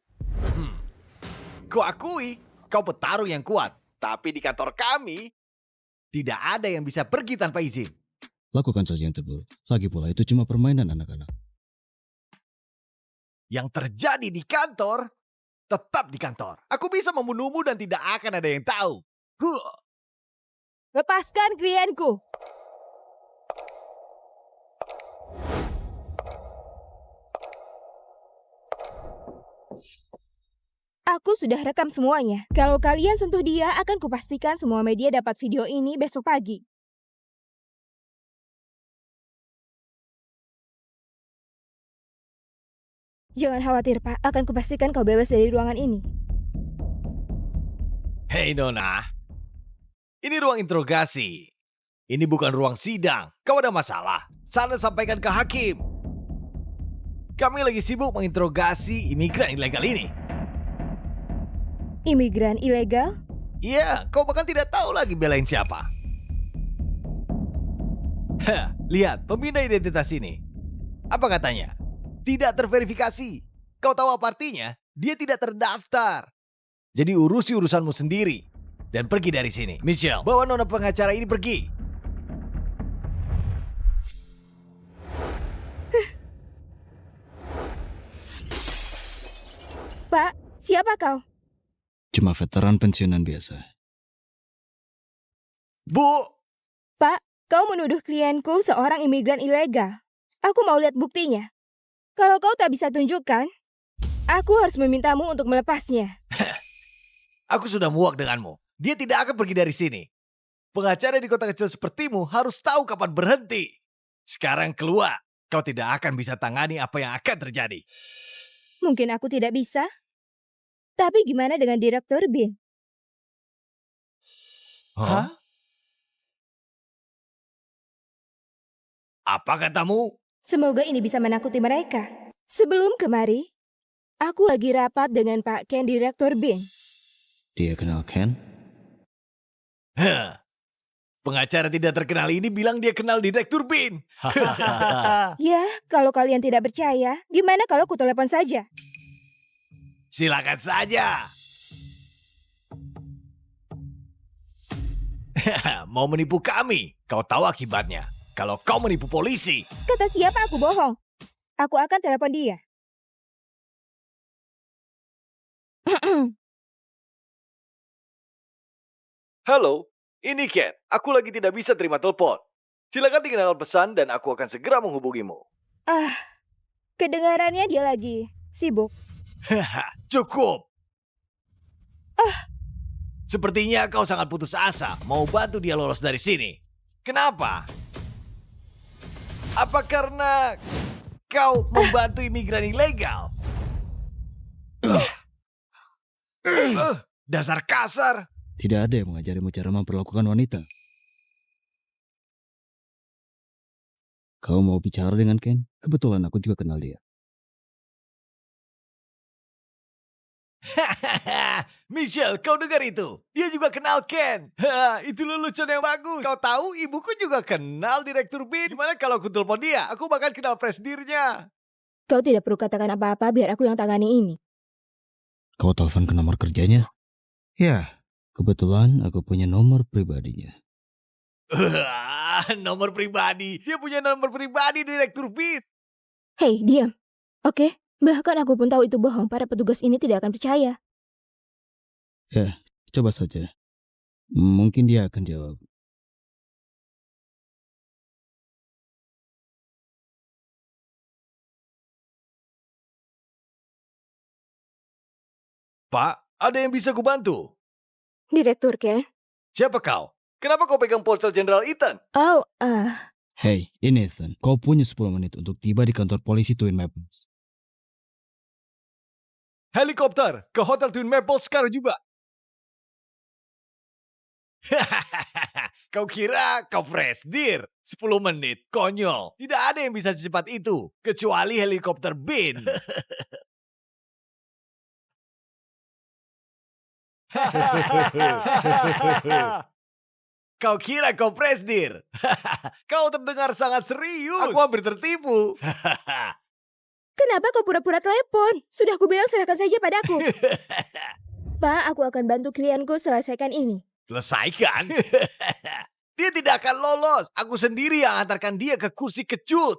Kau akui, kau petarung yang kuat. Tapi di kantor kami, tidak ada yang bisa pergi tanpa izin. Lakukan saja yang terburuk. Lagi pula itu cuma permainan anak-anak. Yang terjadi di kantor Tetap di kantor. Aku bisa membunuhmu dan tidak akan ada yang tahu. Lepaskan klienku. Aku sudah rekam semuanya. Kalau kalian sentuh dia, akan kupastikan semua media dapat video ini besok pagi. Jangan khawatir, Pak. Akan kupastikan kau bebas dari ruangan ini. Hei Nona, ini ruang interogasi. Ini bukan ruang sidang. Kau ada masalah? Sana sampaikan ke hakim. Kami lagi sibuk menginterogasi imigran ilegal ini. Imigran ilegal? Iya, kau bahkan tidak tahu lagi belain siapa. Hah, lihat pembina identitas ini. Apa katanya? Tidak terverifikasi. Kau tahu apa artinya? Dia tidak terdaftar. Jadi urusi urusanmu sendiri. Dan pergi dari sini. Michelle, bawa nona pengacara ini pergi. Pak, siapa kau? Cuma veteran pensiunan biasa. Bu, Pak, kau menuduh klienku seorang imigran ilegal. Aku mau lihat buktinya. Kalau kau tak bisa tunjukkan, aku harus memintamu untuk melepasnya. aku sudah muak denganmu. Dia tidak akan pergi dari sini. Pengacara di kota kecil sepertimu harus tahu kapan berhenti. Sekarang keluar. Kau tidak akan bisa tangani apa yang akan terjadi. Mungkin aku tidak bisa. Tapi gimana dengan Direktur Bin? Hah? Apa katamu? Semoga ini bisa menakuti mereka. Sebelum kemari, aku lagi rapat dengan Pak Ken Direktur Bin. Dia kenal Ken? Hah. Pengacara tidak terkenal ini bilang dia kenal Direktur Bin. Ya, kalau kalian tidak percaya, gimana kalau ku telepon saja? Silakan saja. Mau menipu kami? Kau tahu akibatnya. Kalau kau menipu polisi. Kata siapa aku bohong? Aku akan telepon dia. Halo, ini Ken. Aku lagi tidak bisa terima telepon. Silakan tinggalkan pesan dan aku akan segera menghubungimu. Kedengarannya dia lagi sibuk. Cukup. Sepertinya kau sangat putus asa mau bantu dia lolos dari sini. Kenapa? Apa karena kau membantu imigran ilegal? Dasar kasar. Tidak ada yang mengajarimu cara memperlakukan wanita. Kau mau bicara dengan Ken? Kebetulan aku juga kenal dia. Michelle, kau dengar itu? Dia juga kenal Ken. Itu lelucon yang bagus. Kau tahu ibuku juga kenal Direktur Bin. Gimana kalau aku telepon dia? Aku bahkan kenal presidirnya. Kau tidak perlu katakan apa-apa biar aku yang tangani ini. Kau telepon ke nomor kerjanya? Ya, kebetulan aku punya nomor pribadinya. Nomor pribadi. Dia punya nomor pribadi Direktur Bin. Hei, diam. Oke, bahkan aku pun tahu itu bohong. Para petugas ini tidak akan percaya. Ya, coba saja. Mungkin dia akan jawab. Pak, ada yang bisa kubantu? Direktur Ken? Siapa kau? Kenapa kau pegang ponsel Jenderal Ethan? Oh, Hey, ini Ethan. Kau punya 10 menit untuk tiba di kantor polisi Twin Maples. Helikopter ke Hotel Twin Maples sekarang juga. Kau kira kau presidir? 10 menit, konyol. Tidak ada yang bisa secepat itu, kecuali helikopter Bin. Kau kira kau presidir? Kau terdengar sangat serius. Aku hampir tertipu. kenapa kau pura-pura telepon? Sudah kubilang serahkan saja padaku. Pak, aku akan bantu klienku selesaikan ini. Selesaikan? Dia tidak akan lolos. Aku sendiri yang antarkan dia ke kursi kecut.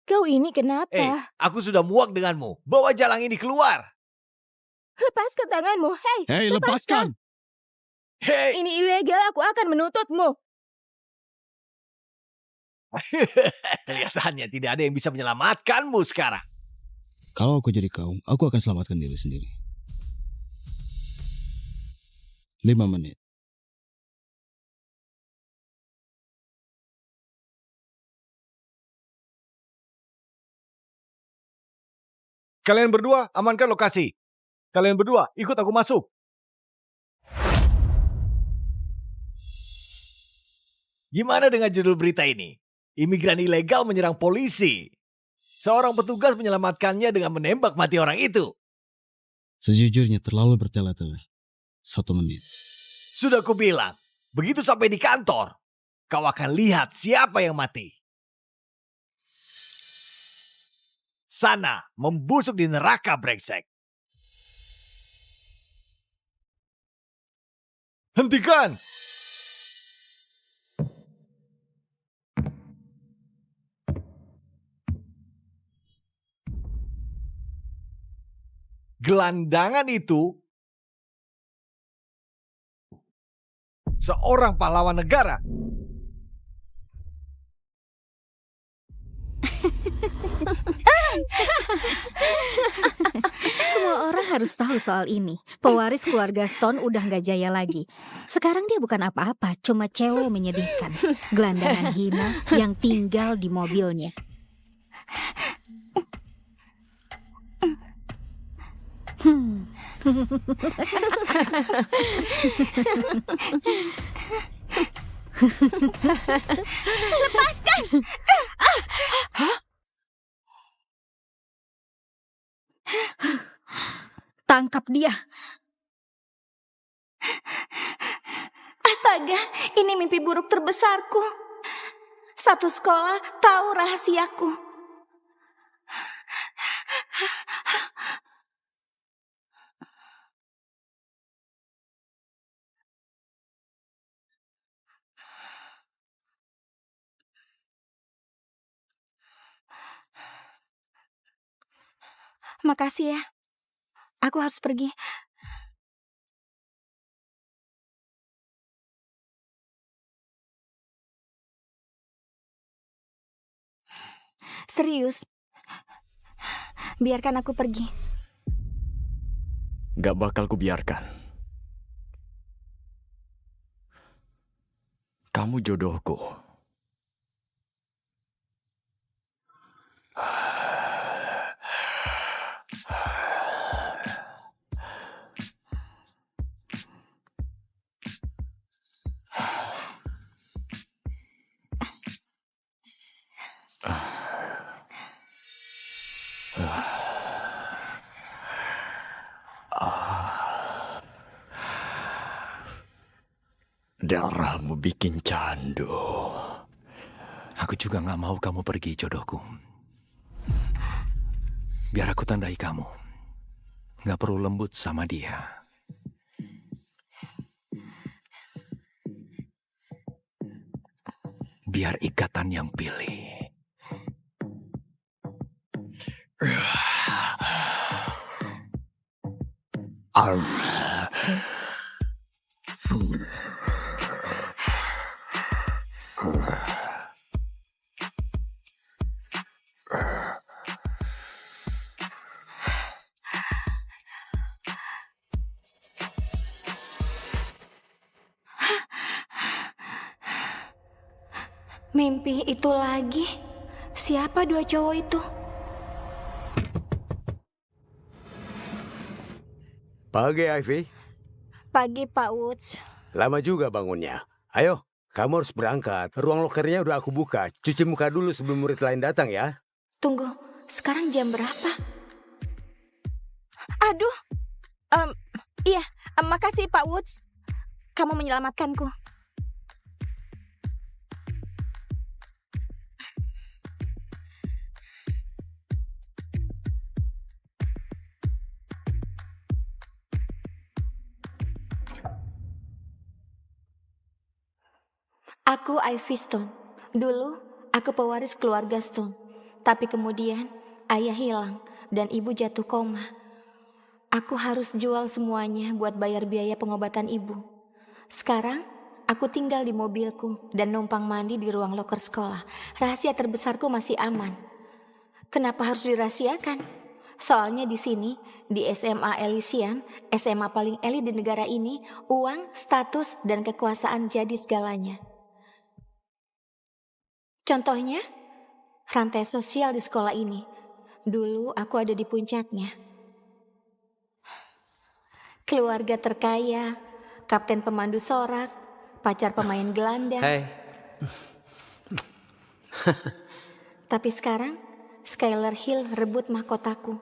Kau ini kenapa? Aku sudah muak denganmu. Bawa jalang ini keluar. Lepaskan tanganmu. Hei, Hei, lepaskan! Hei, ini ilegal. Aku akan menuntutmu. kelihatannya tidak ada yang bisa menyelamatkanmu sekarang. Kalau aku jadi kau, aku akan selamatkan diri sendiri. 5 menit. Kalian berdua amankan lokasi. Kalian berdua ikut aku masuk. Gimana dengan judul berita ini? Imigran ilegal menyerang polisi. Seorang petugas menyelamatkannya dengan menembak mati orang itu. Sejujurnya terlalu bertele-tele. 1 menit. Sudah kubilang, begitu sampai di kantor, kau akan lihat siapa yang mati. Sana, membusuk di neraka brengsek. Hentikan! Gelandangan itu seorang pahlawan negara. Semua orang harus tahu soal ini. Pewaris keluarga Stone udah gak jaya lagi. Sekarang dia bukan apa-apa, cuma cewek menyedihkan. Gelandangan hina yang tinggal di mobilnya. Lepaskan! Tangkap dia. Astaga, ini mimpi buruk terbesarku. Satu sekolah tahu rahasiaku. Makasih ya. Aku harus pergi. Serius. Biarkan aku pergi. Gak bakal kubiarkan. Kamu jodohku. Darahmu bikin candu. Aku juga gak mau kamu pergi, jodohku. Biar aku tandai kamu. Gak perlu lembut sama dia. Biar ikatan yang pilih. Mimpi itu lagi. Siapa dua cowok itu? Pagi, Ivy. Pagi, Pak Woods. Lama juga bangunnya. Ayo, kamu harus berangkat. Ruang lokernya udah aku buka. Cuci muka dulu sebelum murid lain datang ya. Tunggu, sekarang jam berapa? Aduh. Iya, makasih Pak Woods. Kamu menyelamatkanku. Aku Ivy Stone. Dulu, aku pewaris keluarga Stone. Tapi kemudian ayah hilang dan ibu jatuh koma. Aku harus jual semuanya buat bayar biaya pengobatan ibu. Sekarang aku tinggal di mobilku dan numpang mandi di ruang loker sekolah. Rahasia terbesarku masih aman. Kenapa harus dirahasiakan? Soalnya di sini, di SMA Elysian, SMA paling elit di negara ini, uang, status, dan kekuasaan jadi segalanya. Contohnya, rantai sosial di sekolah ini. Dulu aku ada di puncaknya. Keluarga terkaya, kapten pemandu sorak, pacar pemain gelandang. Hai. Tapi sekarang, Skylar Hill rebut mahkotaku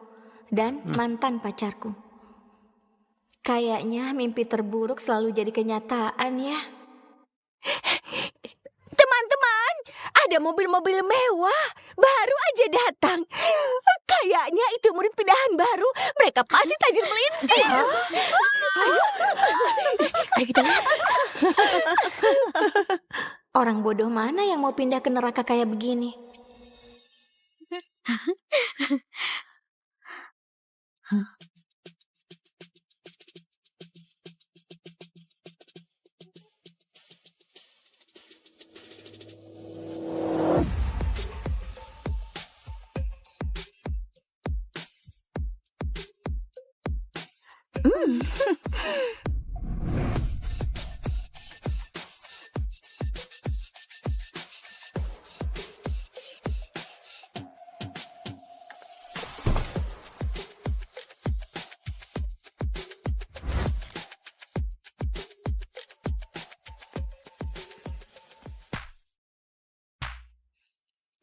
dan mantan pacarku. Kayaknya mimpi terburuk selalu jadi kenyataan ya. Teman-teman, ada mobil-mobil mewah baru aja datang. Kayaknya itu murid pindahan baru. Mereka pasti tajir melintir. Ayo kita lihat. Orang bodoh mana yang mau pindah ke neraka kayak begini?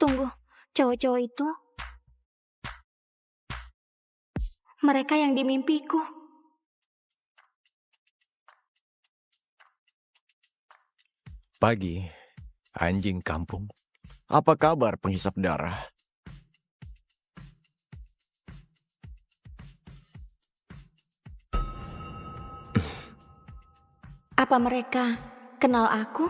Tunggu, cowok-cowok itu mereka yang di mimpiku. Pagi, anjing kampung. Apa kabar penghisap darah? Apa mereka kenal aku?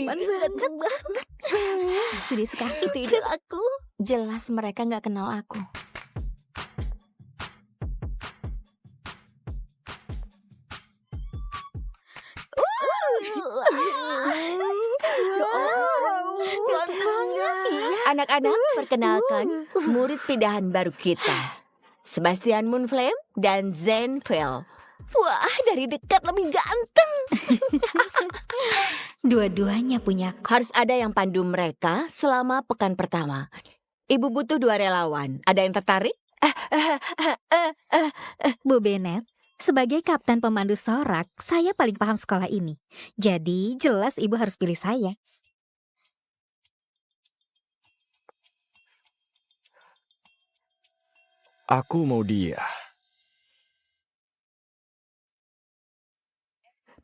Ganteng banget. Pasti disuka. Itu idolaku. Jelas mereka nggak kenal aku. Anak-anak, perkenalkan murid pindahan baru kita, Sebastian Moonflame dan Zen Fell. Wah, dari dekat lebih ganteng. Dua-duanya punya. Harus ada yang pandu mereka selama pekan pertama. Ibu butuh 2 relawan. Ada yang tertarik? Bu Bennett, sebagai kapten pemandu sorak, saya paling paham sekolah ini. Jadi jelas ibu harus pilih saya. Aku mau dia.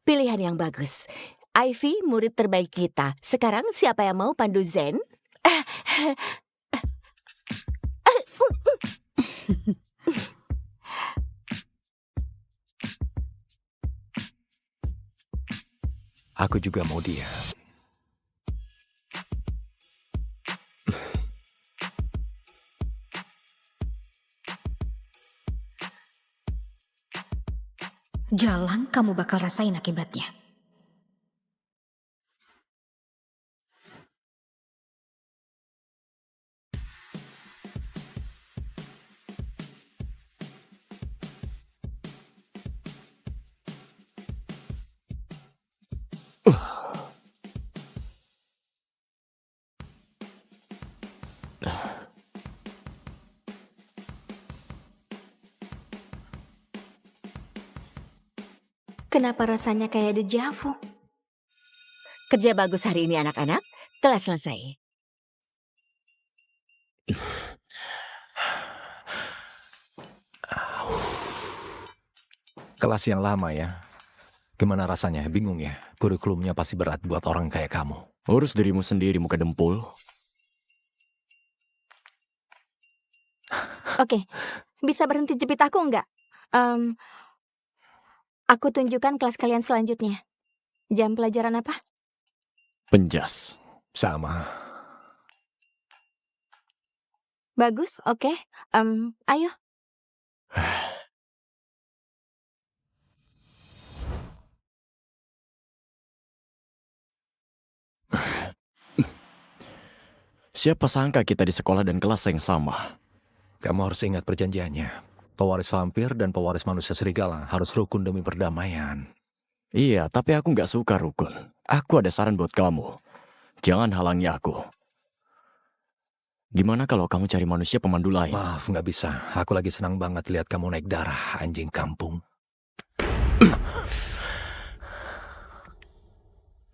Pilihan yang bagus. Ivy, murid terbaik kita. Sekarang siapa yang mau pandu Zen? Aku juga mau dia. Jalan kamu bakal rasain akibatnya. Kenapa rasanya kayak deja vu? Kerja bagus hari ini anak-anak. Kelas selesai. Kelas yang lama ya. Gimana rasanya? Bingung ya? Kurikulumnya pasti berat buat orang kayak kamu. Urus dirimu sendiri, muka dempul. Oke, bisa berhenti jepit aku nggak? Aku tunjukkan kelas kalian selanjutnya. Jam pelajaran apa? Penjas. Sama. Bagus, oke. Ayo. Siapa sangka kita di sekolah dan kelas yang sama. Kamu harus ingat perjanjiannya. Pewaris vampir dan pewaris manusia serigala harus rukun demi perdamaian. Iya, tapi aku nggak suka rukun. Aku ada saran buat kamu. Jangan halangi aku. Gimana kalau kamu cari manusia pemandu lain? Maaf, nggak bisa. Aku lagi senang banget lihat kamu naik darah, anjing kampung.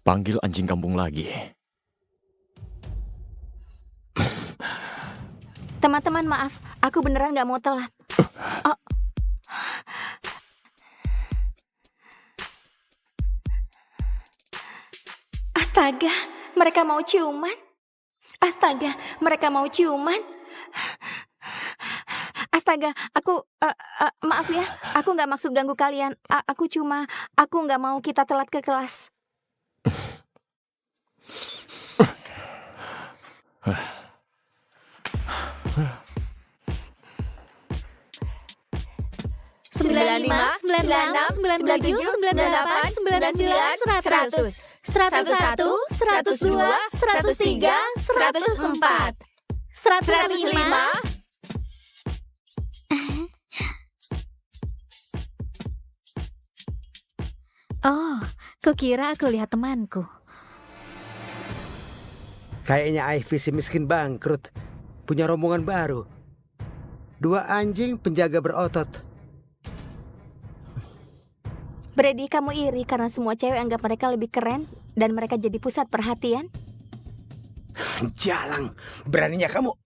Panggil anjing kampung lagi. Teman-teman maaf, aku beneran gak mau telat. Oh. Astaga, mereka mau ciuman. Astaga, mereka mau ciuman. Astaga, maaf ya, aku gak maksud ganggu kalian. Aku gak mau kita telat ke kelas. Sembilan lima, 96, 97, 98, 99, 100, 101, 102, 103, 104, 105. Oh, kukira aku lihat temanku. Kayaknya Ivy si miskin bangkrut. Punya rombongan baru. 2 anjing penjaga berotot. Brady, kamu iri karena semua cewek anggap mereka lebih keren dan mereka jadi pusat perhatian? Jalang, beraninya kamu.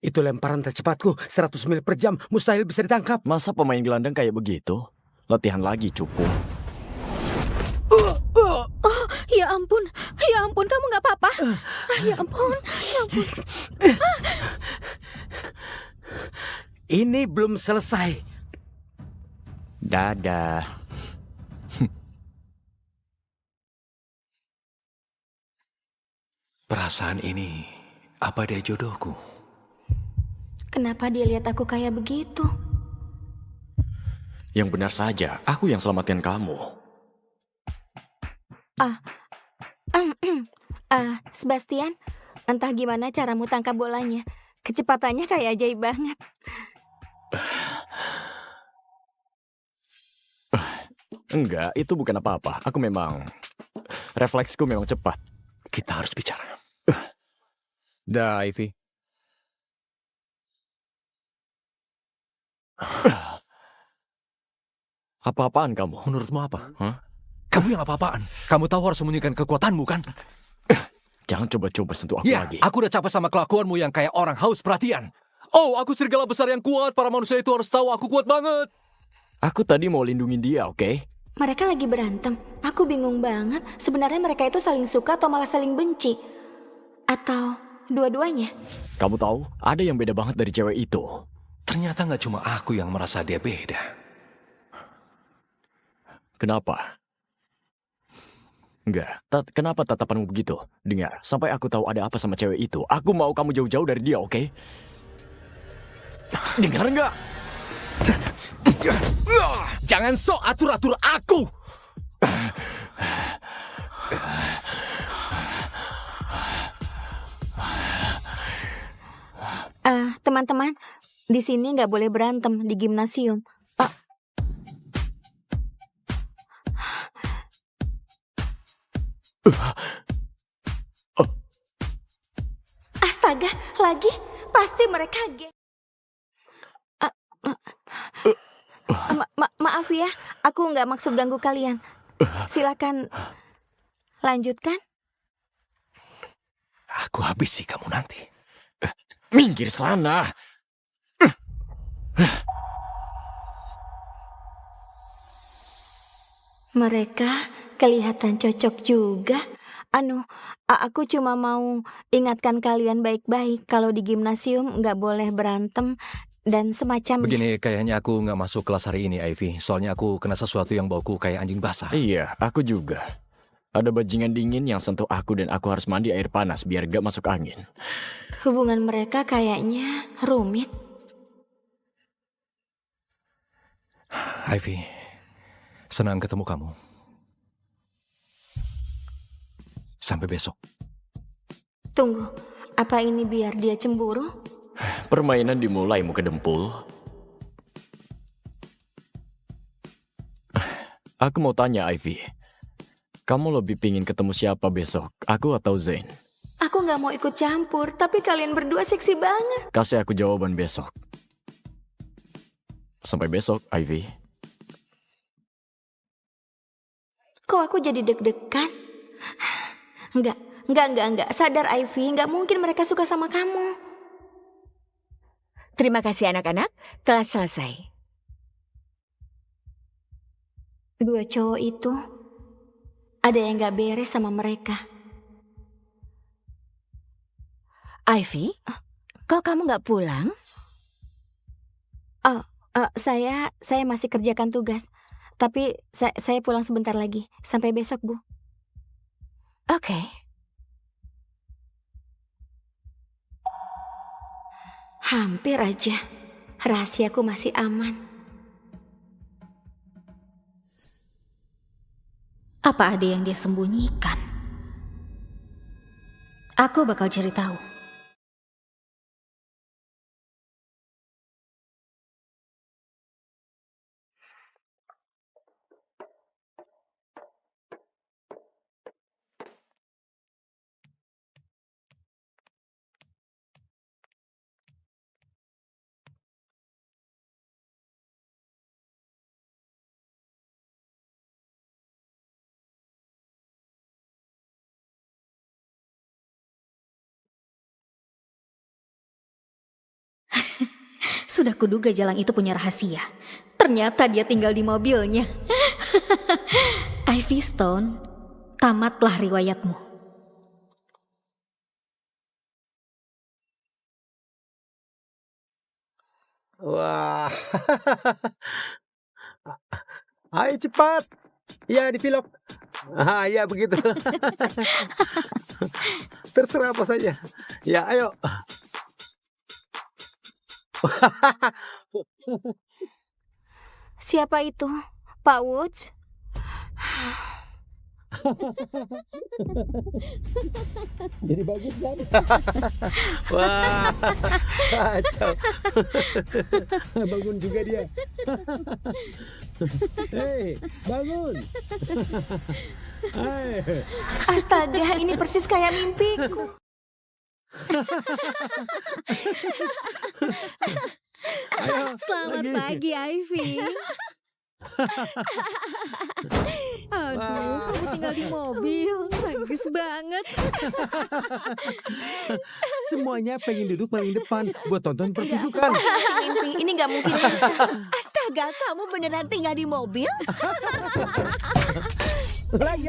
Itu lemparan tercepatku, 100 mil per jam, mustahil bisa ditangkap. Masa pemain gelandang kayak begitu? Latihan lagi, cupu. Oh, ya ampun, kamu nggak apa-apa. Ya ampun. Ini belum selesai. Dadah. Perasaan ini, apa dia jodohku? Kenapa dia lihat aku kayak begitu? Yang benar saja, aku yang selamatkan kamu. Sebastian, entah gimana caramu tangkap bolanya. Kecepatannya kayak ajaib banget. Enggak, itu bukan apa-apa. Refleksku memang cepat. Kita harus bicara. Dah, Ivy. Apa-apaan kamu? Menurutmu apa? Hah? Kamu yang apa-apaan? Kamu tahu harus sembunyikan kekuatanmu kan? Jangan coba-coba sentuh aku Ya, lagi. aku udah capek sama kelakuanmu yang kayak orang haus perhatian. Oh, aku serigala besar yang kuat. Para manusia itu harus tahu aku kuat banget. Aku tadi mau lindungin dia, oke? Mereka lagi berantem. Aku bingung banget. Sebenarnya mereka itu saling suka atau malah saling benci? Atau dua-duanya? Kamu tahu, ada yang beda banget dari cewek itu. Ternyata nggak cuma aku yang merasa dia beda. Kenapa? Enggak, kenapa tatapanmu begitu? Dengar, sampai aku tahu ada apa sama cewek itu, aku mau kamu jauh-jauh dari dia, oke? Dengar enggak? Jangan sok atur-atur aku! Teman-teman, di sini nggak boleh berantem di gimnasium. Astaga, lagi? Pasti mereka geng. Maaf ya, aku nggak maksud ganggu kalian. Silakan lanjutkan. Aku habisi kamu nanti. Minggir sana. Mereka kelihatan cocok juga. Aku cuma mau ingatkan kalian baik-baik kalau di gimnasium nggak boleh berantem dan semacamnya. Begini, kayaknya aku nggak masuk kelas hari ini, Ivy. Soalnya aku kena sesuatu yang bauku kayak anjing basah. Iya, aku juga. Ada bajingan dingin yang sentuh aku dan aku harus mandi air panas biar gak masuk angin. Hubungan mereka kayaknya rumit. Ivy, senang ketemu kamu. Sampai besok. Tunggu, apa ini biar dia cemburu? Permainan dimulai, muka dempul. Aku mau tanya, Ivy. Kamu lebih pingin ketemu siapa besok, aku atau Zain? Aku nggak mau ikut campur, tapi kalian berdua seksi banget. Kasih aku jawaban besok. Sampai besok, Ivy. Kok aku jadi deg-degan? Enggak. Sadar Ivy, nggak mungkin mereka suka sama kamu. Terima kasih anak-anak, kelas selesai. Dua cowok itu, ada yang nggak beres sama mereka. Ivy, kok kamu nggak pulang? Saya masih kerjakan tugas. Tapi saya pulang sebentar lagi. Sampai besok, Bu. Oke. Hampir aja. Rahasiaku masih aman. Apa ada yang dia sembunyikan? Aku bakal cari tahu. Sudah kuduga Jalang itu punya rahasia. Ternyata dia tinggal di mobilnya. Ivy Stone, tamatlah riwayatmu. Wah. Ayo cepat. Ya, dipilok. Ya begitu. Terserah apa saja. Ya, ayo. Siapa itu? Pak Woods? Jadi bagus kan? Wah, kacau. Bangun juga dia. Hei, bangun. Hai. Astaga, ini persis kayak mimpiku. Selamat pagi, Ivy. Aduh, kamu tinggal di mobil. Bagus banget. Semuanya pengen duduk paling depan buat tonton pertunjukan. Mimpi, ini nggak mungkin. Astaga, kamu beneran tinggal di mobil? Lagi.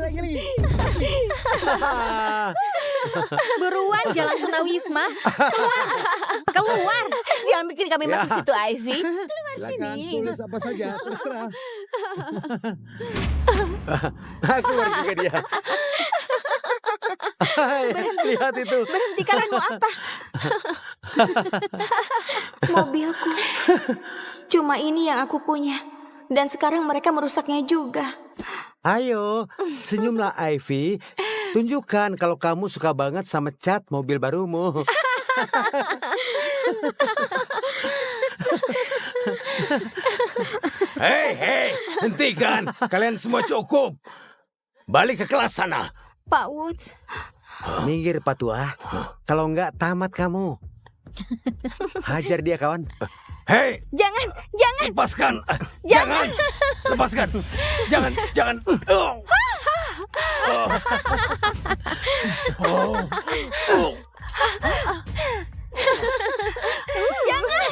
Buruan Jalan Tunawisma. Keluar. Jangan bikin kami masuk situ, Ivy. Keluar Silakan, sini. tulis apa saja, terserah. Keluar juga dia. Lihat itu. Berhenti, kalian mau apa? Mobilku. Cuma ini yang aku punya. Dan sekarang mereka merusaknya juga. Ayo, senyumlah Ivy. Tunjukkan kalau kamu suka banget sama cat mobil barumu. Hei, hentikan. Kalian semua cukup. Balik ke kelas sana. Pak Woods. Minggir, Pak Tua. Kalau enggak, tamat kamu. Hajar dia, kawan. Hei, Jangan. lepaskan. Jangan. Lepaskan. Jangan. Jangan.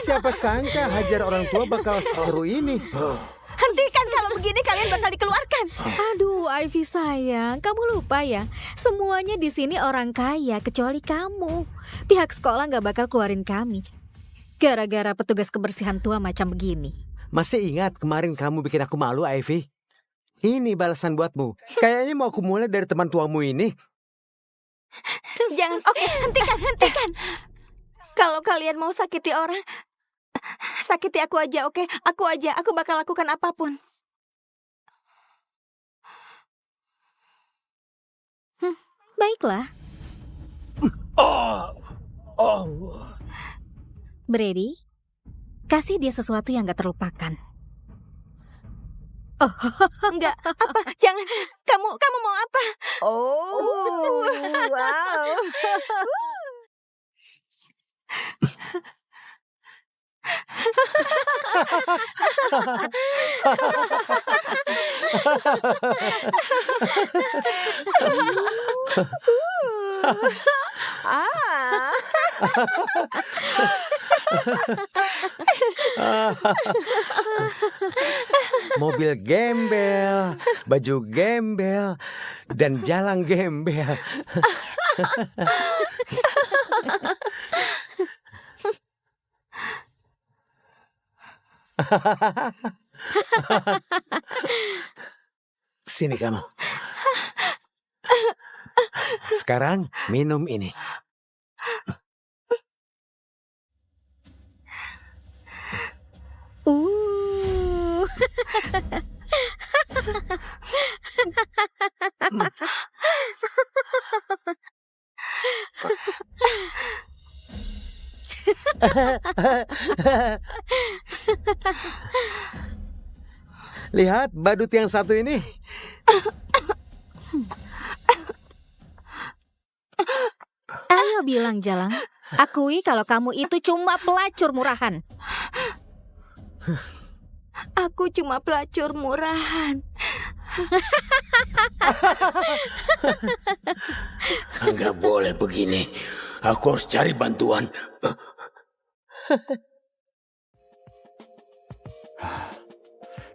Siapa sangka hajar orang tua bakal seseru ini. Hentikan, kalau begini kalian bakal dikeluarkan. Aduh, Ivy sayang, kamu lupa ya? Semuanya di sini orang kaya kecuali kamu. Pihak sekolah nggak bakal keluarin kami gara-gara petugas kebersihan tua macam begini. Masih ingat kemarin kamu bikin aku malu, Ivy? Ini balasan buatmu. Kayaknya mau aku mulai dari teman tuamu ini. Jangan, oke, hentikan. Kalau kalian mau sakiti orang, sakiti aku aja, oke? Aku bakal lakukan apapun. Baiklah. Brady, kasih dia sesuatu yang gak terlupakan. Enggak, apa? Jangan. Kamu mau apa? Oh, wow. Mobil gembel, baju gembel, dan jalan gembel. Sini kamu. Sekarang minum ini. Lihat badut yang satu ini. Ayo bilang, Jalang. Akui kalau kamu itu cuma pelacur murahan. Aku cuma pelacur murahan. Enggak boleh begini. Aku harus cari bantuan.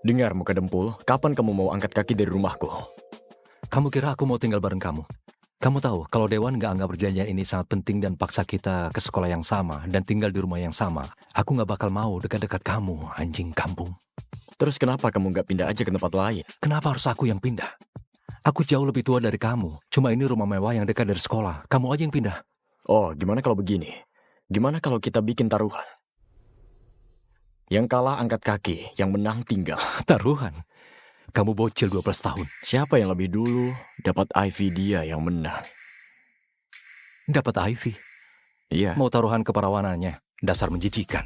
Dengar muka dempul, kapan kamu mau angkat kaki dari rumahku? Kamu kira aku mau tinggal bareng kamu? Kamu tahu, kalau Dewan nggak anggap perjanjian ini sangat penting dan paksa kita ke sekolah yang sama dan tinggal di rumah yang sama, aku nggak bakal mau dekat-dekat kamu, anjing kampung. Terus kenapa kamu nggak pindah aja ke tempat lain? Kenapa harus aku yang pindah? Aku jauh lebih tua dari kamu. Cuma ini rumah mewah yang dekat dari sekolah. Kamu aja yang pindah. Oh, gimana kalau begini? Gimana kalau kita bikin taruhan? Yang kalah angkat kaki, yang menang tinggal. Taruhan? Kamu bocil 12 tahun. Siapa yang lebih dulu dapat Ivy dia yang menang? Dapat Ivy? Iya. Mau taruhan keperawanannya? Dasar menjijikan.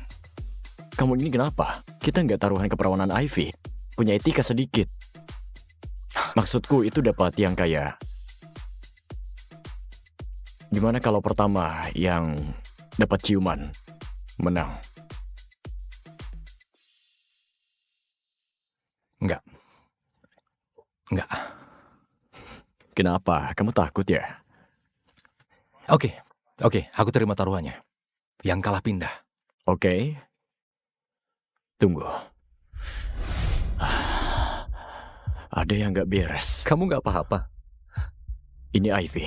Kamu ini kenapa? Kita nggak taruhan keperawanan Ivy. Punya etika sedikit. Maksudku itu dapat yang kayak... Gimana kalau pertama yang dapat ciuman menang? Enggak. Kenapa? Kamu takut ya? Oke, aku terima taruhannya. Yang kalah pindah. Oke. Tunggu. Ada yang gak beres. Kamu gak apa-apa. Ini Ivy.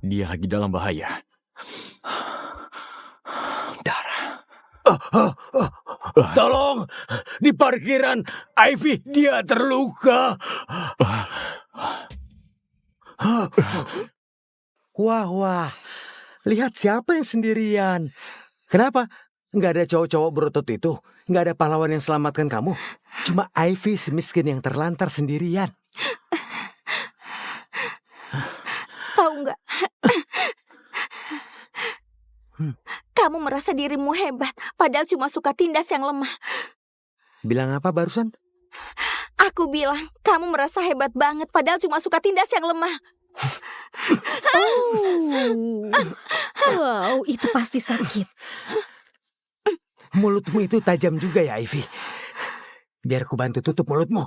Dia lagi dalam bahaya. Darah. Tolong, di parkiran Ivy dia terluka. Wah, lihat siapa yang sendirian. Kenapa? Nggak ada cowok-cowok berotot itu. Nggak ada pahlawan yang selamatkan kamu. Cuma Ivy semiskin yang terlantar sendirian. Tahu nggak? Kamu merasa dirimu hebat, padahal cuma suka tindas yang lemah. Bilang apa barusan? Aku bilang, kamu merasa hebat banget, padahal cuma suka tindas yang lemah. Wow, itu pasti sakit. Mulutmu itu tajam juga ya, Ivy. Biar ku bantu tutup mulutmu.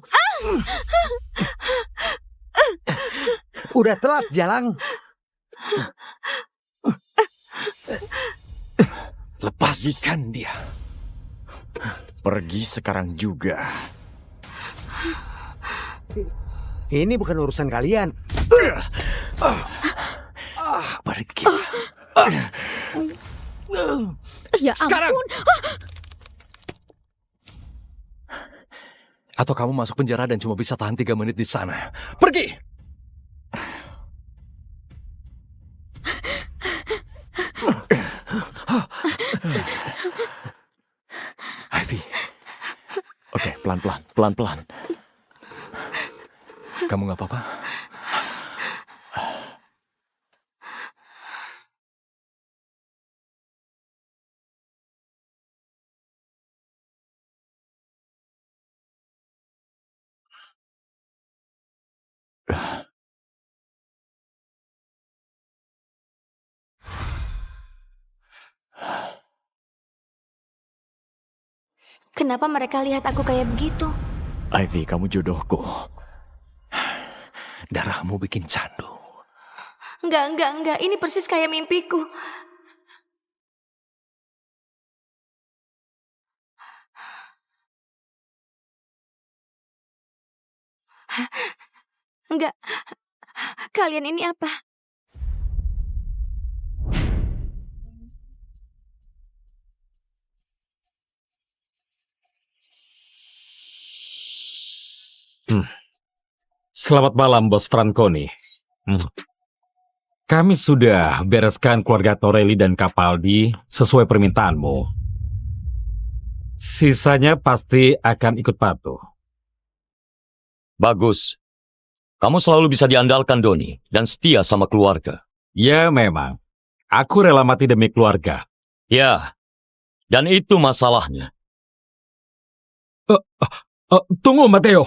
Udah telat, Jalang. Lepaskan dia. Pergi sekarang juga. Ini bukan urusan kalian. Pergi. Ya Sekarang. ampun. Atau kamu masuk penjara dan cuma bisa tahan 3 menit di sana. Pergi! Ivy. Oke, pelan-pelan, pelan-pelan. Kamu nggak apa-apa? Kenapa mereka lihat aku kayak begitu? Ivy, kamu jodohku. Darahmu bikin candu. Enggak. Ini persis kayak mimpiku. Enggak. Kalian ini apa? Selamat malam, Bos Franconi. Kami sudah bereskan keluarga Torelli dan Capaldi sesuai permintaanmu. Sisanya pasti akan ikut patuh. Bagus. Kamu selalu bisa diandalkan, Doni, dan setia sama keluarga. Ya, memang. Aku rela mati demi keluarga. Ya, dan itu masalahnya. Tunggu, Matteo.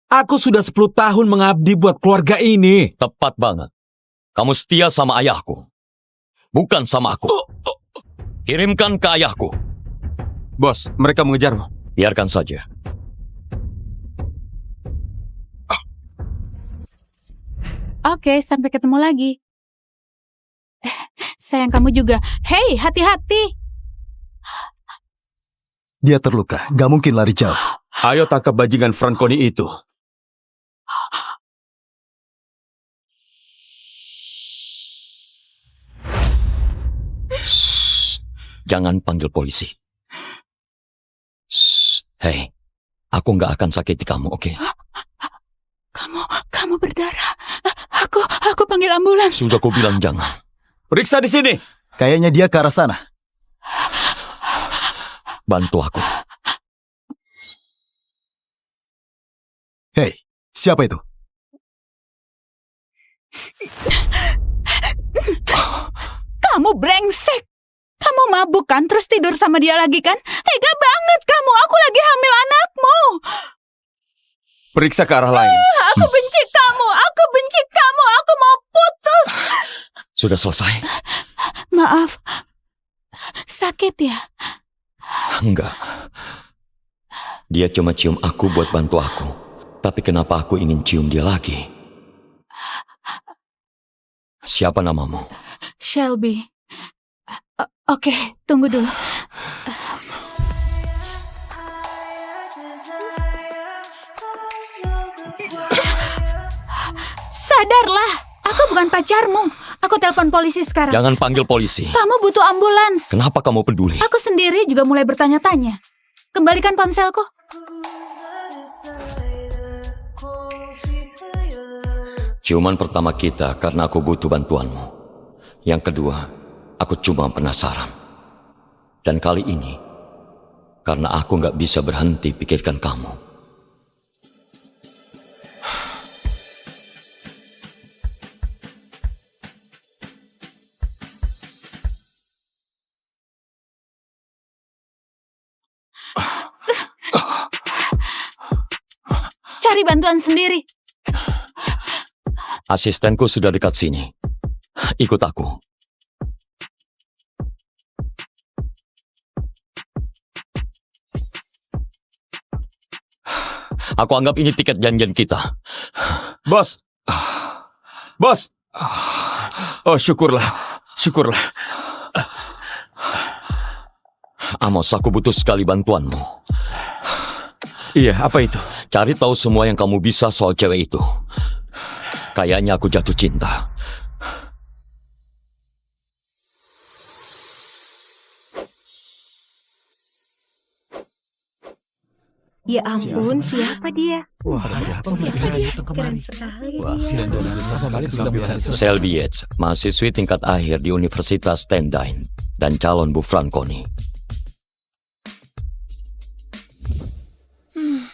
Aku sudah 10 tahun mengabdi buat keluarga ini. Tepat banget. Kamu setia sama ayahku. Bukan sama aku. Kirimkan ke ayahku. Bos, mereka mengejarmu. Biarkan saja. Oke, sampai ketemu lagi. Sayang, kamu juga. Hei, hati-hati. Dia terluka, gak mungkin lari jauh. Ayo tangkap bajingan Franconi itu. Jangan panggil polisi. Hei, aku nggak akan sakiti kamu, oke? Kamu berdarah. Aku panggil ambulans. Sudah aku bilang jangan. Periksa di sini. Kayaknya dia ke arah sana. Bantu aku. Hei, siapa itu? Kamu brengsek. Kamu mabuk kan, terus tidur sama dia lagi kan? Tega banget kamu, aku lagi hamil anakmu. Periksa ke arah lain. Aku benci kamu, aku mau putus. Sudah selesai? Maaf, sakit ya? Enggak. Dia cuma cium aku buat bantu aku. Tapi kenapa aku ingin cium dia lagi? Siapa namamu? Shelby. Oke, tunggu dulu. Sadarlah, aku bukan pacarmu. Aku telepon polisi sekarang. Jangan panggil polisi. Kamu butuh ambulans. Kenapa kamu peduli? Aku sendiri juga mulai bertanya-tanya. Kembalikan ponselku. Ciuman pertama kita karena aku butuh bantuanmu. Yang kedua, aku cuma penasaran. Dan kali ini, karena aku nggak bisa berhenti pikirkan kamu. Cari bantuan sendiri. Asistenku sudah dekat sini. Ikut aku. Aku anggap ini tiket janjian kita. Bos. Bos. Oh, syukurlah. Syukurlah. Amos, aku butuh sekali bantuanmu. Iya, apa itu? Cari tahu semua yang kamu bisa soal cewek itu. Kayaknya aku jatuh cinta. Ya ampun, siapa dia? Siapa dia? Keren sekali. Selby Yates, mahasiswi tingkat akhir di Universitas Stendine dan calon Bu Franconi.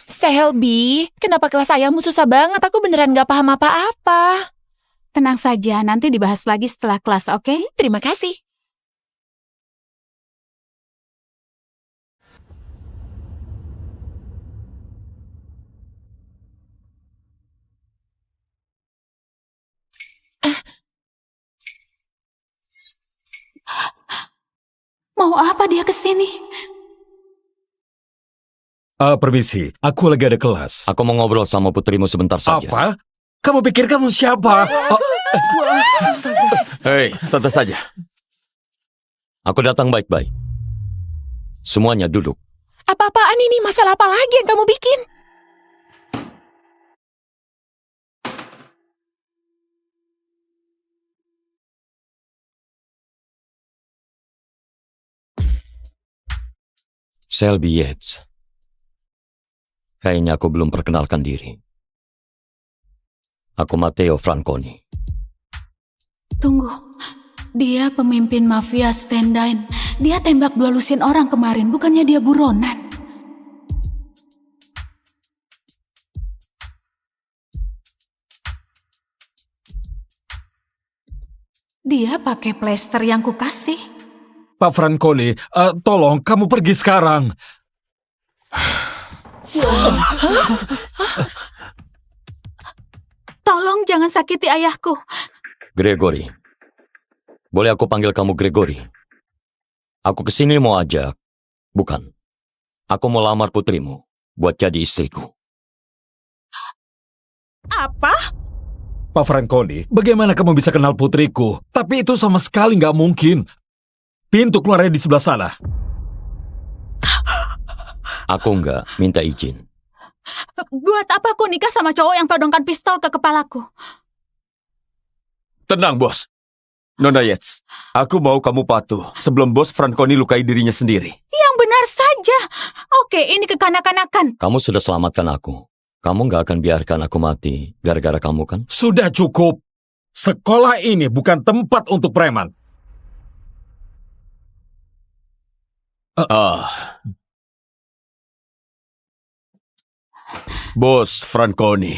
Selby, kenapa kelas ayahmu susah banget? Aku beneran gak paham apa-apa. Tenang saja, nanti dibahas lagi setelah kelas, oke? Terima kasih. Mau apa dia kesini? Permisi, aku lagi ada kelas. Aku mau ngobrol sama putrimu sebentar saja. Apa? Kamu pikir kamu siapa? Hei, santai saja. Aku datang baik-baik. Semuanya duduk. Apa-apaan ini? Masalah apa lagi yang kamu bikin? Selby Yates. Kayaknya aku belum perkenalkan diri. Aku Matteo Franconi. Tunggu. Dia pemimpin mafia Stendine. Dia tembak 2 lusin orang kemarin, bukannya dia buronan. Dia pakai plester yang kukasih. Pak Franconi, tolong kamu pergi sekarang. Tolong jangan sakiti ayahku. Gregory. Boleh aku panggil kamu Gregory? Aku kesini mau ajak. Bukan. Aku mau lamar putrimu buat jadi istriku. Apa? Pak Franconi, bagaimana kamu bisa kenal putriku? Tapi itu sama sekali nggak mungkin. Pintu keluarnya di sebelah sana. Aku nggak minta izin. Buat apa aku nikah sama cowok yang todongkan pistol ke kepalaku? Tenang, Bos. Nona Yates, aku mau kamu patuh sebelum Bos Franconi lukai dirinya sendiri. Yang benar saja. Oke, ini kekanak-kanakan. Kamu sudah selamatkan aku. Kamu nggak akan biarkan aku mati gara-gara kamu, kan? Sudah cukup. Sekolah ini bukan tempat untuk preman. Bos Franconi,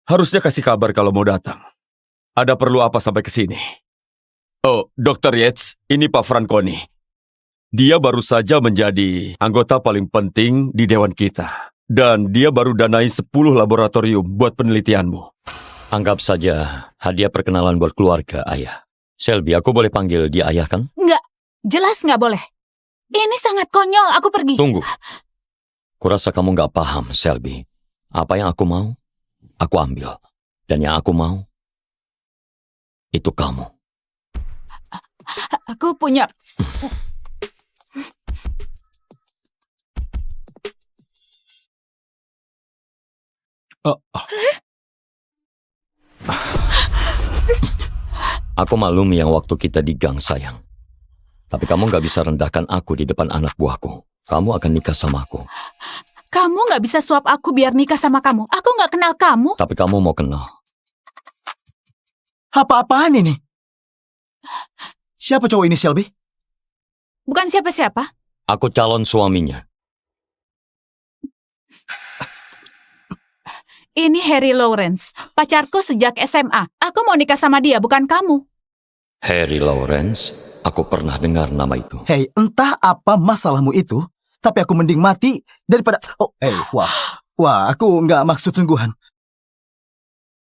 harusnya kasih kabar kalau mau datang. Ada perlu apa sampai ke sini? Oh, Dr. Yates, ini Pak Franconi. Dia baru saja menjadi anggota paling penting di dewan kita. Dan dia baru danai 10 laboratorium buat penelitianmu. Anggap saja hadiah perkenalan buat keluarga ayah. Selby, aku boleh panggil dia ayah, kan? Enggak, jelas nggak boleh. Ini sangat konyol, aku pergi. Tunggu. Kurasa kamu nggak paham, Selby. Apa yang aku mau, aku ambil. Dan yang aku mau, itu kamu. Aku punya... Aku maklumi yang waktu kita di gang, sayang. Tapi kamu nggak bisa rendahkan aku di depan anak buahku. Kamu akan nikah sama aku. Kamu nggak bisa suap aku biar nikah sama kamu. Aku nggak kenal kamu. Tapi kamu mau kenal. Apa-apaan ini? Siapa cowok ini, Selby? Bukan siapa-siapa. Aku calon suaminya. Ini Harry Lawrence, pacarku sejak SMA. Aku mau nikah sama dia, bukan kamu. Harry Lawrence, aku pernah dengar nama itu. Hei, entah apa masalahmu itu, tapi aku mending mati daripada... Wah, aku nggak maksud sungguhan.